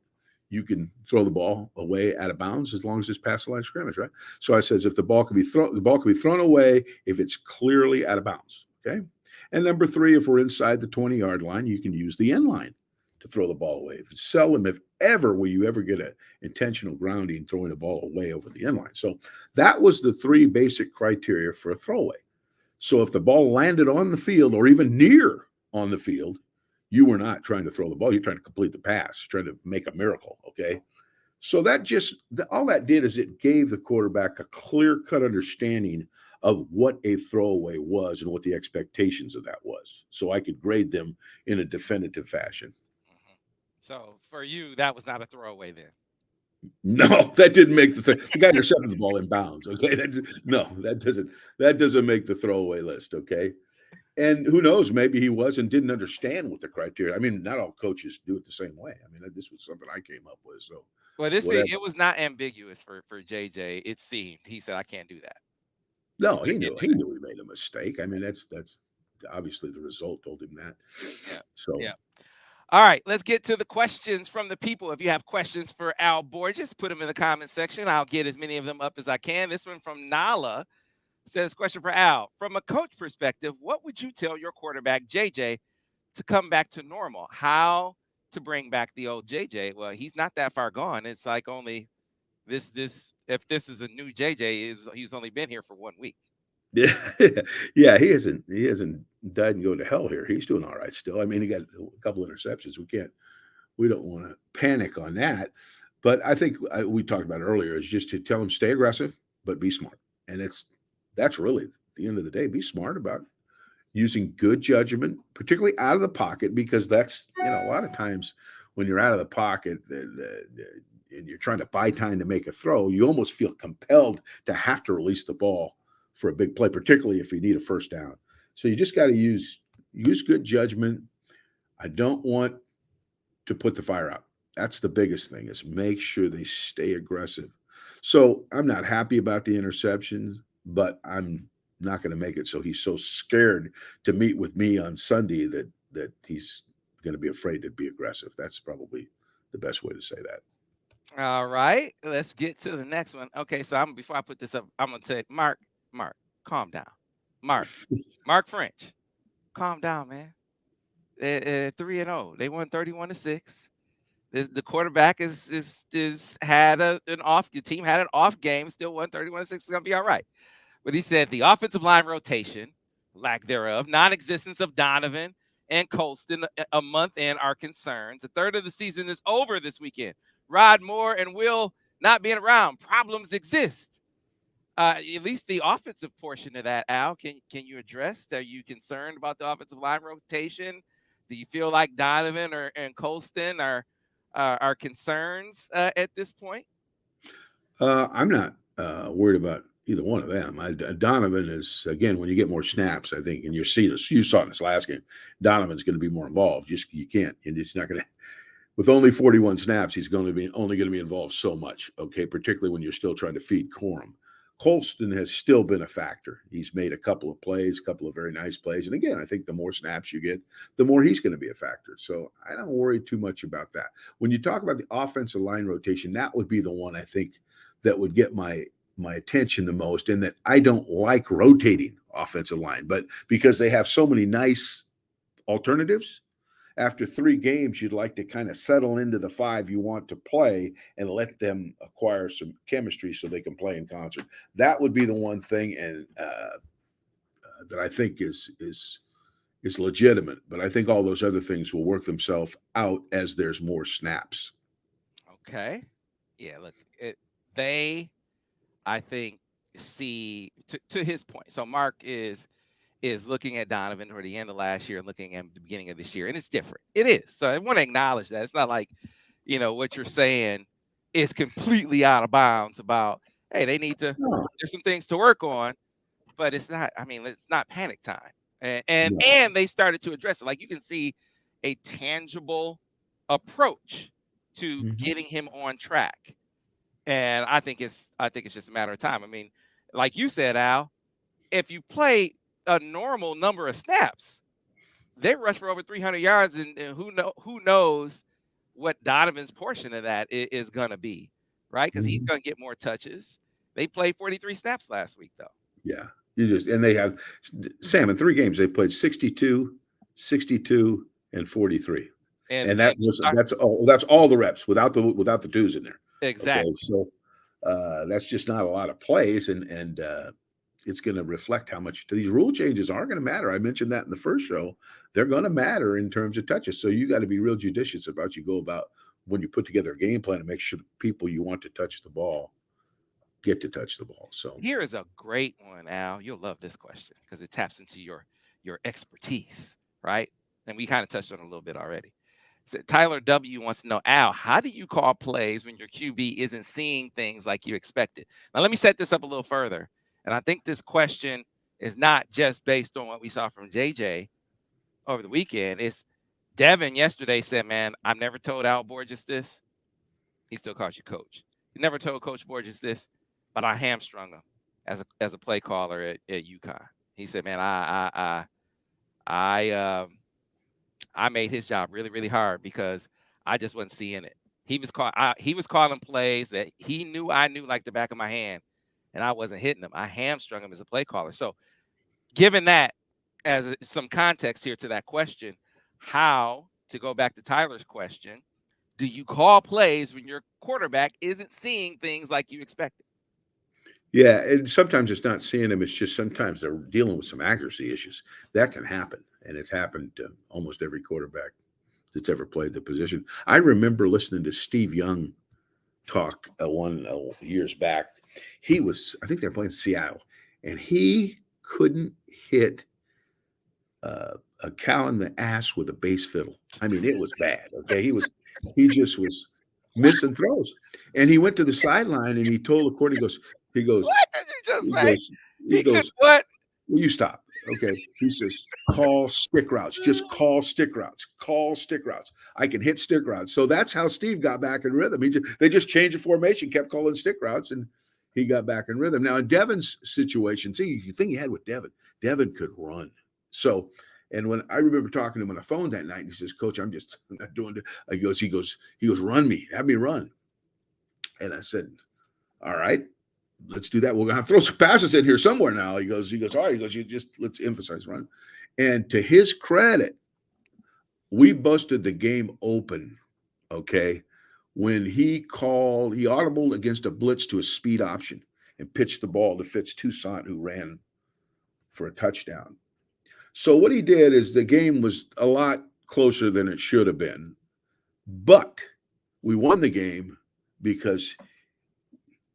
you can throw the ball away out of bounds as long as it's past the line of scrimmage, right? So I says if the ball can be thrown away if it's clearly out of bounds. Okay. And number three, if we're inside the 20-yard line, you can use the end line to throw the ball away. Seldom, if ever, will you ever get an intentional grounding throwing the ball away over the end line. So that was the three basic criteria for a throwaway. So if the ball landed on the field or even near on the field, you were not trying to throw the ball. You're trying to complete the pass. You're trying to make a miracle. Okay. So all that did is it gave the quarterback a clear cut understanding of what a throwaway was and what the expectations of that was. So I could grade them in a definitive fashion. Mhm. So for you, that was not a throwaway then. No, that didn't make the thing. The guy intercepted the ball in bounds. Okay. No, that doesn't make the throwaway list. Okay. And who knows? Maybe he was and didn't understand what the criteria. I mean, not all coaches do it the same way. I mean, this was something I came up with. So Well, whatever. it was not ambiguous for JJ. It seemed he said, "I can't do that. No, I he can't knew. do He that." knew he made a mistake. I mean, that's obviously the result told him that. Yeah, So yeah. All right, let's get to the questions from the people. If you have questions for Al Borges, put them in the comment section. I'll get as many of them up as I can. This one from Nala says, question for Al. From a coach perspective, what would you tell your quarterback, JJ, to come back to normal? How to bring back the old JJ? Well, he's not that far gone. It's like only this if this is a new JJ, he's only been here for 1 week. yeah, yeah, he hasn't died and go to hell here. He's doing all right still. I mean, he got a couple interceptions. We don't want to panic on that. But I think we talked about earlier is just to tell him stay aggressive, but be smart. And that's really at the end of the day. Be smart about using good judgment, particularly out of the pocket, because that's a lot of times when you're out of the pocket and you're trying to buy time to make a throw, you almost feel compelled to have to release the ball for a big play, particularly if you need a first down. So you just got to use good judgment. I don't want to put the fire out. That's the biggest thing is make sure they stay aggressive. So I'm not happy about the interceptions, but I'm not going to make it so he's so scared to meet with me on Sunday that he's going to be afraid to be aggressive. That's probably the best way to say that. All right, let's get to the next one. Okay, so I'm before I put this up, I'm gonna say, Mark, calm down. Mark, Mark French, calm down, man. 3-0. They won 31-6. The quarterback is had an off. Your team had an off game. Still won 31-6. It's gonna be all right. But he said the offensive line rotation, lack thereof, non-existence of Donovan and Colston a month in are concerns. A third of the season is over this weekend. Rod Moore and Will not being around. Problems exist. At least the offensive portion of that, Al, can you address? Are you concerned about the offensive line rotation? Do you feel like Donovan and Colston are concerns at this point? I'm not worried about either one of them. Donovan is, again, when you get more snaps, I think, and you saw in this last game, Donovan's going to be more involved. Just you can't, and it's not going to. With only 41 snaps, he's going to be only going to be involved so much. Okay, particularly when you're still trying to feed Corum. Colston has still been a factor. He's made a couple of plays, a couple of very nice plays, and again, I think the more snaps you get, the more he's going to be a factor. So I don't worry too much about that. When you talk about the offensive line rotation, that would be the one I think that would get my attention the most, in that I don't like rotating offensive line, but because they have so many nice alternatives, after 3 games, you'd like to kind of settle into the 5 you want to play and let them acquire some chemistry so they can play in concert. That would be the one thing, and that I think is legitimate. But I think all those other things will work themselves out as there's more snaps. Okay. Yeah, look, they I think see to his point. So Mark is looking at Donovan toward the end of last year and looking at the beginning of this year, and it's different. It is. So I want to acknowledge that. It's not like, what you're saying is completely out of bounds about, hey, they need to, No, there's some things to work on, but it's not, I mean, it's not panic time. And and, no. and they started to address it. Like you can see a tangible approach to Mhm. getting him on track. And I think it's just a matter of time. I mean, like you said, Al, if you play a normal number of snaps, they rush for over 300 yards, and who knows what Donovan's portion of that is going to be, right? Because he's Mhm. going to get more touches. They played 43 snaps last week, though, Yeah. And they have Sam in 3 games, they played 62, 62, and 43. and And that was that's all the reps without the twos in there. Okay. exactly. So that's just not a lot of plays, and it's going to reflect how much these rule changes are going to matter. I mentioned that in the first show. They're going to matter in terms of touches. So you got to be real judicious about you go about when you put together a game plan and make sure the people you want to touch the ball get to touch the ball. So Here is a great one, Al. You'll love this question because it taps into your expertise, right? And we kind of touched on it a little bit already. So Tyler W wants to know, Al, how do you call plays when your QB isn't seeing things like you expected? Now, let me set this up a little further. And I think this question is not just based on what we saw from JJ over the weekend. It's Devin yesterday said, man, I've never told Al Borges this. He still calls you coach. He never told Coach Borges this, but I hamstrung him as a play caller at UConn. He said, man, I made his job really, really hard because I just wasn't seeing it. He was calling plays that he knew I knew like the back of my hand, and I wasn't hitting them. I hamstrung him as a play caller. So, given that as some context here to that question, how to go back to Tyler's question? Do you call plays when your quarterback isn't seeing things like you expected? yeah, and sometimes it's not seeing them. It's just sometimes they're dealing with some accuracy issues. That can happen, and it's happened to almost every quarterback that's ever played the position. I remember listening to Steve Young talk one years back. I think they were playing Seattle, and he couldn't hit a cow in the ass with a bass fiddle. I mean, it was bad. Okay, he just was missing throws, and he went to the sideline and he told the court, he goes, What did you just he say? goes, he He could goes, what? will you stop? Okay. He says, call stick routes. Just call stick routes. Call stick routes. I can hit stick routes. So that's how Steve got back in rhythm. They just changed the formation, kept calling stick routes, and he got back in rhythm. Now, in Devin's situation, see, the thing you had with Devin could run. So, and when I remember talking to him on the phone that night, and he says, Coach, I'm not doing it. He goes, run me, have me run. And I said, all right, let's do that. We're gonna have to throw some passes in here somewhere now. He goes, all right. He goes, you just let's emphasize run. And to his credit, we busted the game open. Okay, when he audibled against a blitz to a speed option, and pitched the ball to Fitz Toussaint, who ran for a touchdown. So what he did is the game was a lot closer than it should have been, but we won the game because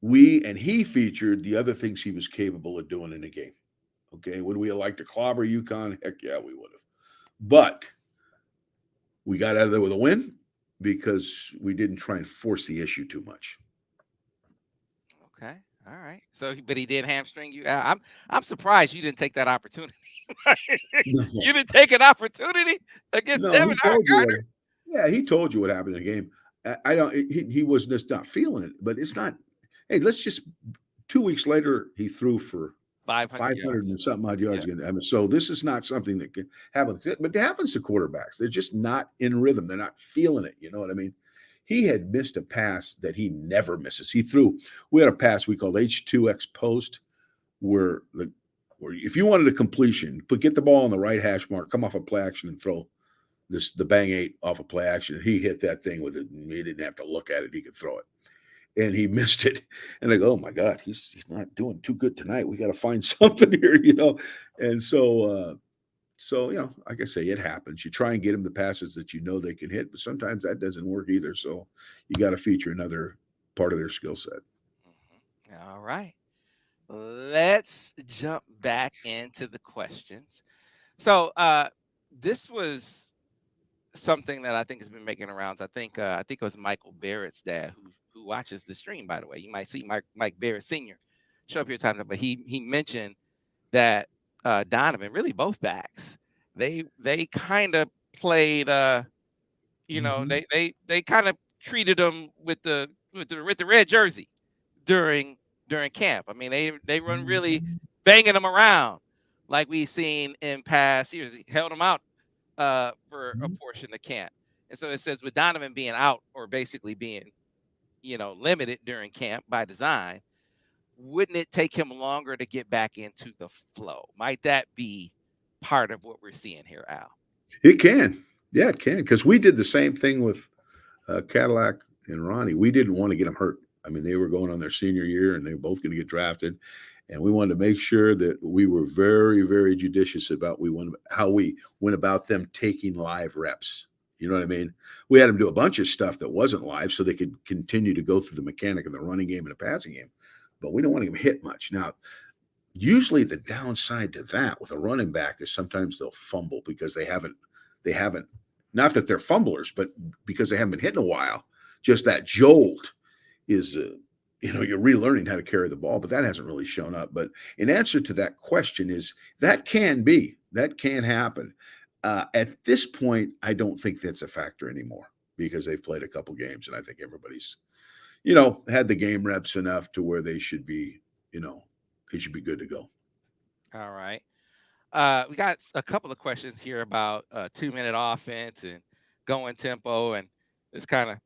we and he featured the other things he was capable of doing in the game. Okay, would we have liked to clobber UConn? Heck yeah, we would have. But we got out of there with a win because we didn't try and force the issue too much. Okay. All right. So, but he did hamstring you. I'm surprised you didn't take that opportunity. No, You didn't take an opportunity against no, Devin he told you what. Gardner. Yeah, he told you what happened in the game. I don't. He was just not feeling it. But it's not. Hey, let's just. 2 weeks later, he threw for 500 500 yards. and something odd yards Yeah. again. I mean, so this is not something that can happen. But it happens to quarterbacks. They're just not in rhythm. They're not feeling it. You know what I mean? He had missed a pass that he never misses. He threw. We had a pass we called H2X post, where where if you wanted a completion, get the ball on the right hash mark, come off a play action, and throw the bang eight off a play action. He hit that thing with it, and he didn't have to look at it. He could throw it, and he missed it. And I go, oh my God, he's not doing too good tonight. We got to find something here. And so like I say, it happens. You try and get them the passes that you know they can hit, but sometimes that doesn't work either. So you got to feature another part of their skill set. All right. Let's jump back into the questions. So, this was something that I think has been making the rounds. I think it was Michael Barrett's dad who watches the stream. By the way, you might see Mike Barrett Sr. show up here time, but he mentioned that Donovan, really both backs, they kind of played. Mm-hmm. They kind of treated them with the red jersey during camp. I mean, they run really banging them around like we've seen in past years. He held them out for a portion of camp. And so it says with Donovan being out or basically being, limited during camp by design, wouldn't it take him longer to get back into the flow? Might that be part of what we're seeing here, Al? It can. Yeah, it can. Because we did the same thing with Cadillac and Ronnie. We didn't want to get them hurt. I mean, they were going on their senior year and they were both going to get drafted. And we wanted to make sure that we were very, very judicious about how we went about them taking live reps. You know what I mean? We had them do a bunch of stuff that wasn't live so they could continue to go through the mechanic of the running game and the passing game. But we don't want them to hit much. Now, usually the downside to that with a running back is sometimes they'll fumble because they haven't not that they're fumblers, but because they haven't been hit in a while. Just that jolt is you're relearning how to carry the ball, but that hasn't really shown up. But in answer to that question is that can happen. At this point, I don't think that's a factor anymore because they've played a couple games, and I think everybody's had the game reps enough to where you know they should be good to go. All right. We got a couple of questions here about 2 minute offense and going tempo, and it's kind of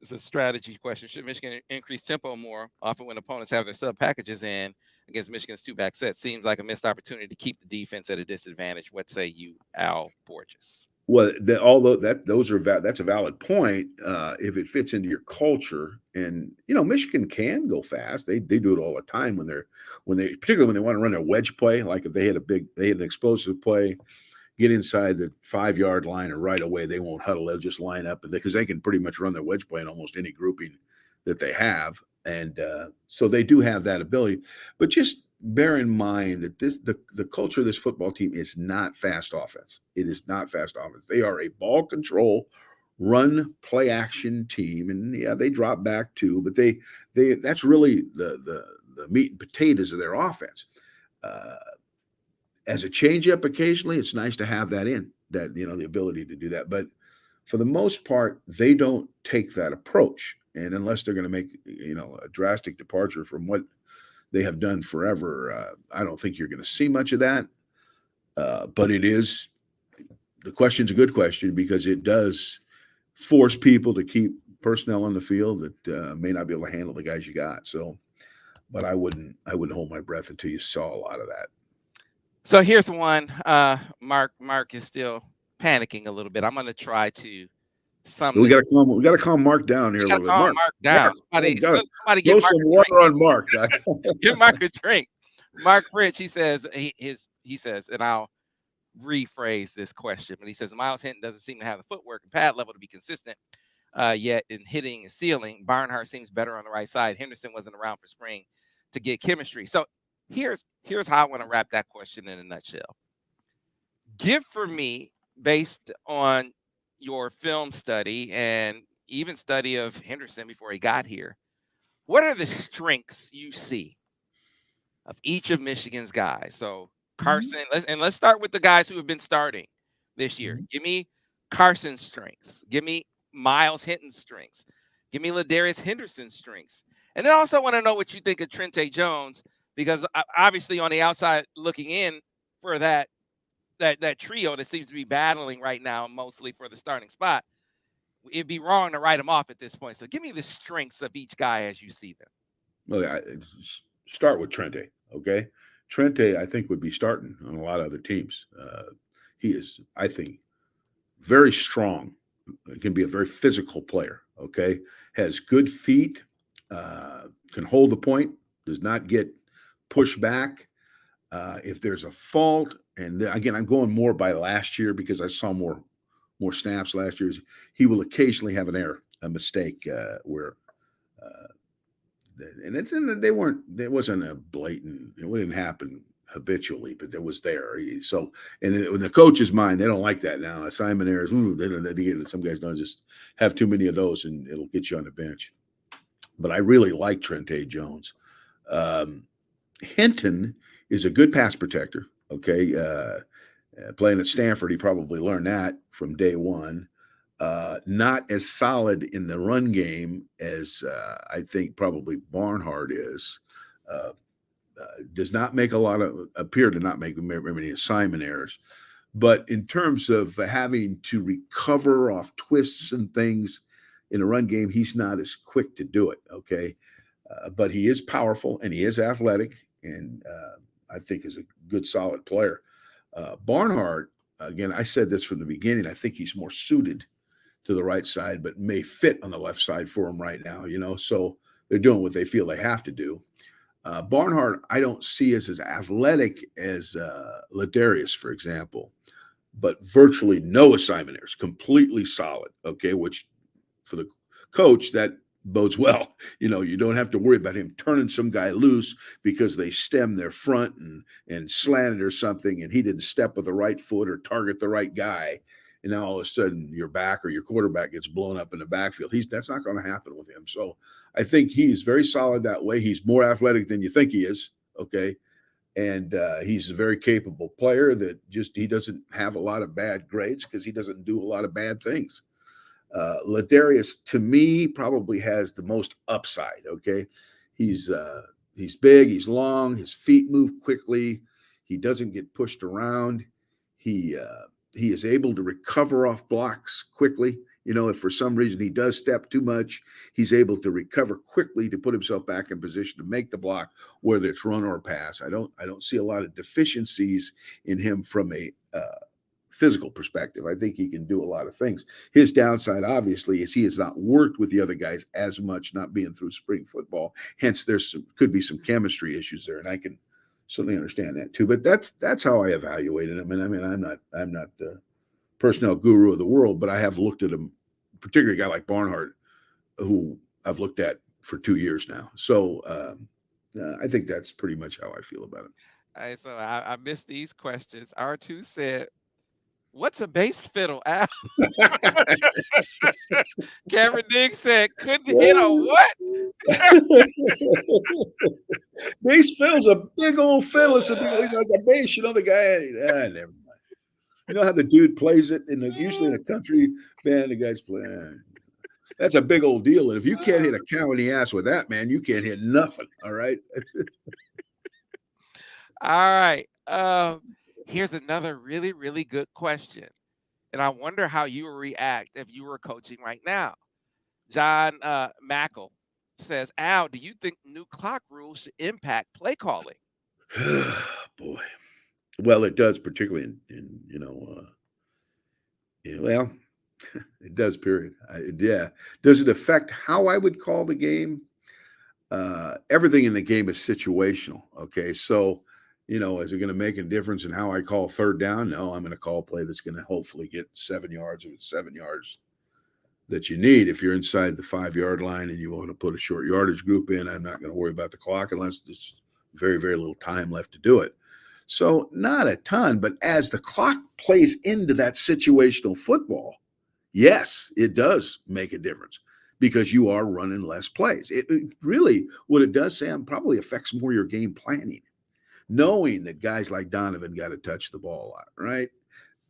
it's a strategy question. Should Michigan increase tempo more often when opponents have their sub packages in against Michigan's two back set? Seems like a missed opportunity to keep the defense at a disadvantage. What say you, Al Borges? Well, although that's a valid point, if it fits into your culture, and Michigan can go fast. They do it all the time when they particularly when they want to run a wedge play, like if they had an explosive play, get inside the 5 yard line, and right away they won't huddle. They'll just line up because they can pretty much run their wedge play in almost any grouping that they have, and so they do have that ability. But just bear in mind that the culture of this football team is not fast offense. It is not fast offense. They are a ball control, run play action team, and yeah, they drop back too, but they that's really the meat and potatoes of their offense. Uh, as a changeup occasionally, it's nice to have that the ability to do that. But for the most part, they don't take that approach. And unless they're going to make a drastic departure from what they have done forever, I don't think you're going to see much of that. But the question's a good question because it does force people to keep personnel on the field that may not be able to handle the guys you got. So, but I wouldn't hold my breath until you saw a lot of that. So here's one. Mark is still panicking a little bit. I'm going to try to some this. We got to calm Mark down We here a gotta little bit. calm Mark, Mark Mark, down. oh, Somebody, got to somebody throw give Mark some a drink. water on Mark, Doc. Give Mark a drink. Mark French, he says, and I'll rephrase this question, but he says Miles Hinton doesn't seem to have the footwork and pad level to be consistent yet in hitting and sealing. Barnhart seems better on the right side. Henderson wasn't around for spring to get chemistry. So here's how I want to wrap that question in a nutshell. Give for me, based on your film study and even study of Henderson before he got here, what are the strengths you see of each of Michigan's guys? So Mhm, Carson, let's start with the guys who have been starting this year. mhm. Give me Carson's strengths. Give me Miles Hinton's strengths. Give me Ladarius Henderson's strengths. And then I also want to know what you think of Trente Jones, because obviously on the outside looking in for that trio that seems to be battling right now, mostly for the starting spot, it'd be wrong to write them off at this point. So give me the strengths of each guy as you see them. Well, start with Trente. Okay, Trente, I think would be starting on a lot of other teams. He is, I think, very strong. Can be a very physical player. Okay, has good feet, can hold the point, does not get pushed back. If there's a fault, and again, I'm going more by last year because I saw more snaps last year. He will occasionally have an error, a mistake where uh, and they weren't. It wasn't a blatant. It wouldn't happen habitually, but it was there. So, and in the coach's mind, they don't like that now. Assignment errors. Ooh, some guys don't just have too many of those, and it'll get you on the bench. But I really like Trente Jones. Um, Hinton is a good pass protector. Okay, playing at Stanford, he probably learned that from day one. Not as solid in the run game as I think probably Barnhart is. Uh, does not make a lot of appear to not make many assignment errors, but in terms of having to recover off twists and things in a run game, he's not as quick to do it. Okay, but he is powerful and he is athletic, and I think is a good solid player. Barnhart, again, I said this from the beginning. I think he's more suited to the right side, but may fit on the left side for him right now. So they're doing what they feel they have to do. Barnhart, I don't see as athletic as Ladarius, for example, but virtually no assignment errors, completely solid. Okay, which for the coach that bodes well. You don't have to worry about him turning some guy loose because they stem their front and slanted or something, and he didn't step with the right foot or target the right guy. And now all of a sudden your back or your quarterback gets blown up in the backfield. That's not going to happen with him. So I think he's very solid that way. He's more athletic than you think he is. Okay. And he's a very capable player that just he doesn't have a lot of bad grades because he doesn't do a lot of bad things. Ladarius, to me, probably has the most upside. Okay, he's uh, he's big, he's long, his feet move quickly, he doesn't get pushed around. He uh, he is able to recover off blocks quickly. If for some reason he does step too much, he's able to recover quickly to put himself back in position to make the block, whether it's run or pass. I don't see a lot of deficiencies in him from a physical perspective. I think he can do a lot of things. His downside, obviously, is he has not worked with the other guys as much, not being through spring football. Hence, could be some chemistry issues there, and I can certainly understand that too. But that's how I evaluated him. And I mean, I'm not the personnel guru of the world, but I have looked at him, particularly a guy like Barnhart, who I've looked at for 2 years now. So I think that's pretty much how I feel about All right, so I missed these questions. R2 said, "What's a bass fiddle, Al?" Cameron Diggs said, "Couldn't hit a what?" it. Bass fiddle's a big old fiddle. It's a big like a bass. The guy. Never mind. You know how the dude plays it usually in a country band. The guy's playing. That's a big old deal. And if you can't hit a cow in the ass with that, man, you can't hit nothing. All right. All right. Here's another really, really good question. And I wonder how you would react if you were coaching right now. John Mackle says, Al, do you think new clock rules should impact play calling? Boy. Well, it does, particularly in yeah, well. It does. Period. Yeah. Does it affect how I would call the game? Everything in the game is situational. Okay, so is it going to make a difference in how I call third down? No, I'm going to call a play that's going to hopefully get 7 yards, if it's 7 yards that you need. If you're inside the 5 yard line and you want to put a short yardage group in, I'm not going to worry about the clock unless there's very, very little time left to do it. So, not a ton, but as the clock plays into that situational football, yes, it does make a difference because you are running less plays. It really, what it does, Sam, probably affects more your game planning, knowing that guys like Donovan got to touch the ball a lot, right?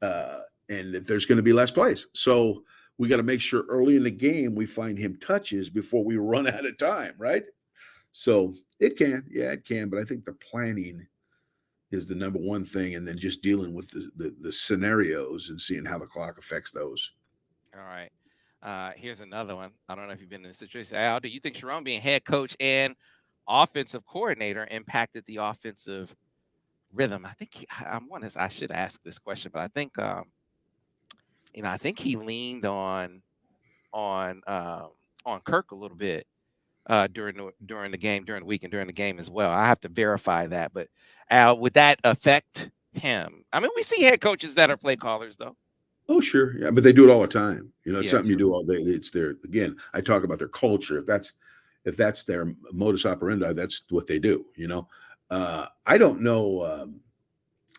Uh, and that there's going to be less plays. So we got to make sure early in the game we find him touches before we run out of time, right? So it can, yeah, it can. But I think the planning is the number one thing, and then just dealing with the scenarios and seeing how the clock affects those. All right. Here's another one. I don't know if you've been in this situation. Al, do you think Sharon being head coach and offensive coordinator impacted the offensive rhythm? I think I should ask this question, but I think I think he leaned on um, on Kirk a little bit during the game, during the week, and during the game as well. I have to verify that, but Al, would that affect him? I mean, we see head coaches that are play callers, though. Oh, sure. Yeah, but they do it all the time. It's Yeah, something you true. do all day. It's their again, I talk about their culture. If that's their modus operandi, that's what they do. I don't know.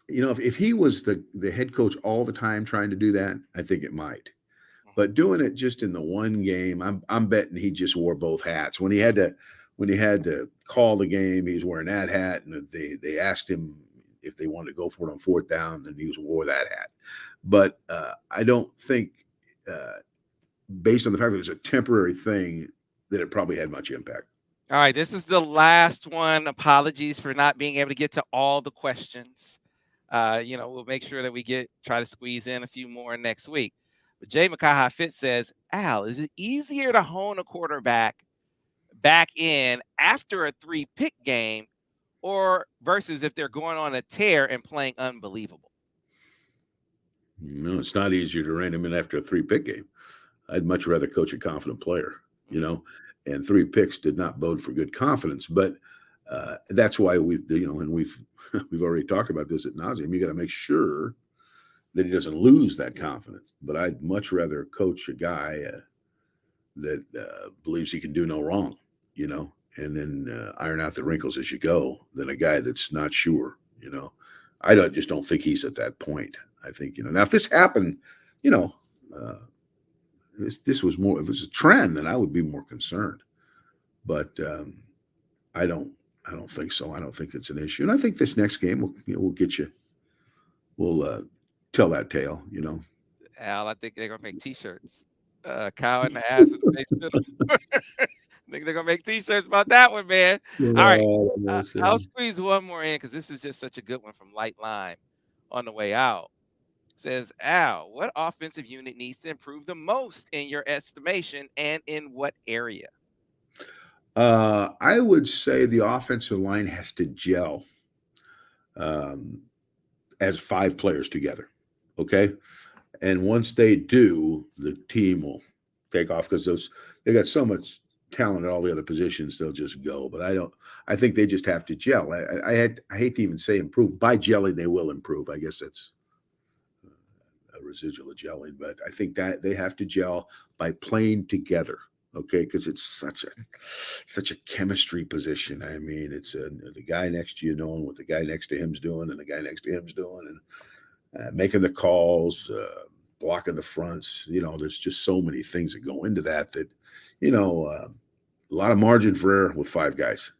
If he was the head coach all the time trying to do that, I think it might. Mhm. But doing it just in the one game, I'm betting he just wore both hats. When he had to call the game, he was wearing that hat, and they asked him if they wanted to go for it on fourth down, then he wore that hat. But I don't think, uh, based on the fact that it's a temporary thing, that it probably had much impact. All right, this is the last one. Apologies for not being able to get to all the questions. We'll make sure that we try to squeeze in a few more next week. But Jay McCaha Fitz says, Al, is it easier to hone a quarterback back in after a three-pick game or versus if they're going on a tear and playing unbelievable? No, it's not easier to rein him in after a three-pick game. I'd much rather coach a confident player, you Mhm. know, and three picks did not bode for good confidence. But that's why and we've already talked about this at nauseum. You got to make sure that he doesn't lose that confidence. But I'd much rather coach a guy that believes he can do no wrong, and then iron out the wrinkles as you go, than a guy that's not sure. I just don't think he's at that point. I think now if this happened, you know. Uh, this was more, if it was a trend, then I would be more concerned. But I don't I don't think so. I don't think it's an issue. And I think this next game we'll get you. We'll tell that tale. Al, I think they're gonna make T-shirts. Cow in the ass with the face middle. I think they're gonna make T-shirts about that one, man. All right, Yeah, I'll Sam. squeeze one more in because this is just such a good one from Light Line on the way out. Says Al, what offensive unit needs to improve the most in your estimation, and in what area? I would say the offensive line has to gel um, as five players together. Okay, and once they do, the team will take off because those they got so much talent at all the other positions. They'll just go. But I don't. I think they just have to gel. I hate to even say improve. By gelling, they will improve. I guess that's a residual of gelling, but I think that they have to gel by playing together. Okay, because it's such a chemistry position. I mean, it's the guy next to you knowing what the guy next to him's doing, and the guy next to him's doing, and making the calls, blocking the fronts. There's just so many things that go into that. You know, uh, a lot of margin for error with five guys.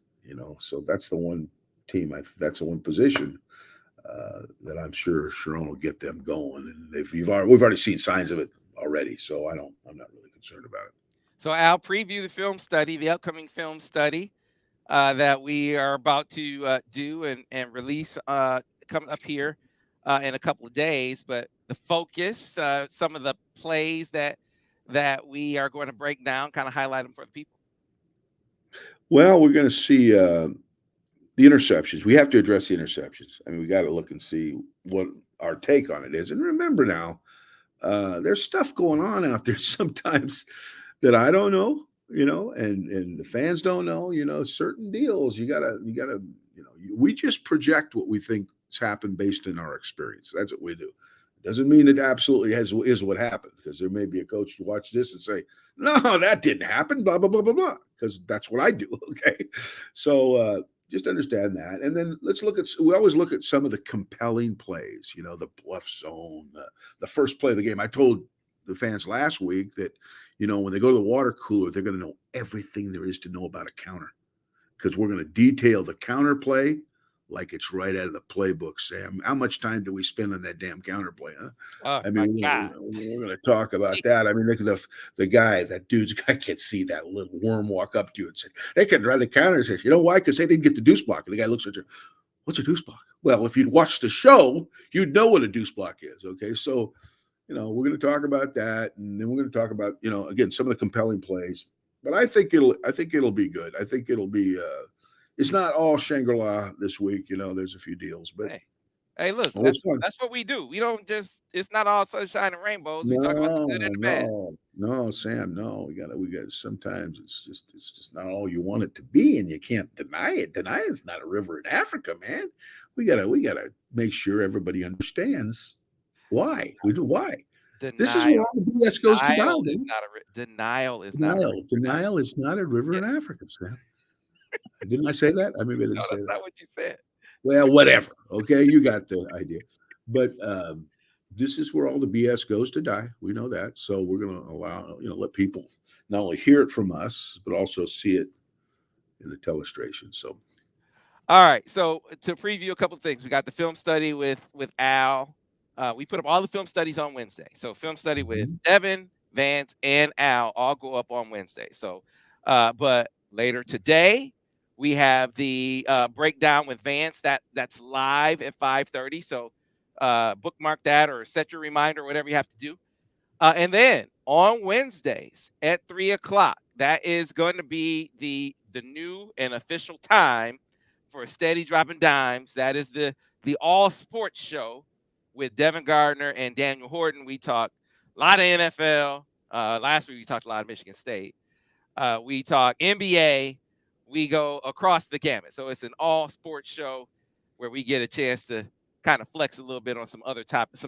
So that's the one team. That's the one position that I'm sure Sharon will get them going. And we've already seen signs of it already. So I'm not really concerned about it. So Al, preview the film study, the upcoming film study that we are about to do and release coming up here in a couple of days. But the focus, some of the plays that we are going to break down, kind of highlight them for the people. Well, we're going to see the interceptions. We have to address the interceptions. I mean, we got to look and see what our take on it is. And remember now, There's stuff going on out there sometimes that I don't know, and the fans don't know, certain deals. You gotta, we just project what we think has happened based on our experience. That's what we do. Doesn't mean it absolutely is what happened, because there may be a coach to watch this and say, no, that didn't happen, blah, blah, blah, blah, blah, because that's what I do. Okay. So, just understand that. And then we always look at some of the compelling plays, the bluff zone, the first play of the game. I told the fans last week that, when they go to the water cooler, they're going to know everything there is to know about a counter, because we're going to detail the counter play like it's right out of the playbook, Sam. How much time do we spend on that damn counter play, huh? Oh I my mean, God. we're going to talk about that. I mean, look at the guy, that dude's guy can see that little worm walk up to you and say, they can run the counter and say, you know why? Because they didn't get the deuce block. And the guy looks at you, what's a deuce block? Well, if you'd watched the show, you'd know what a deuce block is. Okay. So, we're going to talk about that. And then we're going to talk about, again, some of the compelling plays. But I think it'll be good. I think it'll be, it's not all Shangri-La this week. There's a few deals, but Hey, hey, look, always fun. that's what we do. We don't just. It's not all sunshine and rainbows. We talk about the good No, and the bad. no, no, Sam. No, we got. Sometimes it's just not all you want it to be, and you can't deny it. Deny it's not a river in Africa, man. We gotta make sure everybody understands why we do why. This is where Denial. all the BS goes to die, Denial is dude. not a denial is not a Denial, denial is not a river yeah. in Africa, Sam. Didn't I say that? I maybe I No, didn't say that's that. not what you said. Well, whatever. Okay, you got the idea. But this is where all the BS goes to die. We know that. So we're going to let people not only hear it from us, but also see it in the telestration. So, All right. So to preview a couple of things, we got the film study with Al. We put up all the film studies on Wednesday. So film study with mhm. Devin, Vance, and Al all go up on Wednesday. So, but later today we have the breakdown with Vance that's live at 5:30. So, bookmark that or set your reminder, whatever you have to do. And then on Wednesdays at 3 o'clock, that is going to be the new and official time for Steady Dropping Dimes. That is the all sports show with Devin Gardner and Daniel Horton. We talked a lot of NFL. Last week we talked a lot of Michigan State. We talk NBA. We go across the gamut. So it's an all sports show where we get a chance to kind of flex a little bit on some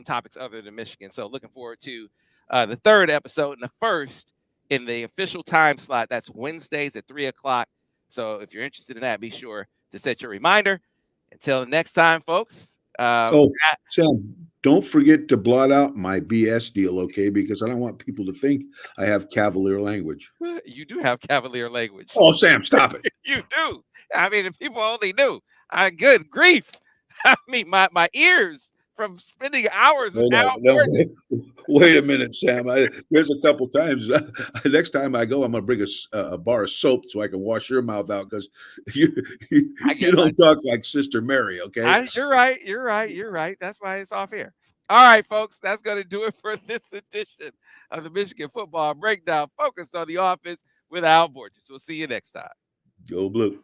topics other than Michigan. So looking forward to the third episode and the first in the official time slot. That's Wednesdays at 3 o'clock. So if you're interested in that, be sure to set your reminder. Until next time, folks. Oh, Sam, don't forget to blot out my BS deal, okay? Because I don't want people to think I have cavalier language. You do have cavalier language. Oh, Sam, stop it. You do. I mean, if people only knew. Good grief. I mean, my ears from spending hours with No, no, Al no. Borges. Wait a minute, Sam. There's a couple times. Next time I go, I'm gonna bring a bar of soap so I can wash your mouth out, because you you, I you get my. don't talk like Sister Mary, okay? You're right. You're right. You're right. That's why it's off here. All right, folks. That's going to do it for this edition of the Michigan Football Breakdown, focused on the offense with Al Borges. We'll see you next time. Go blue.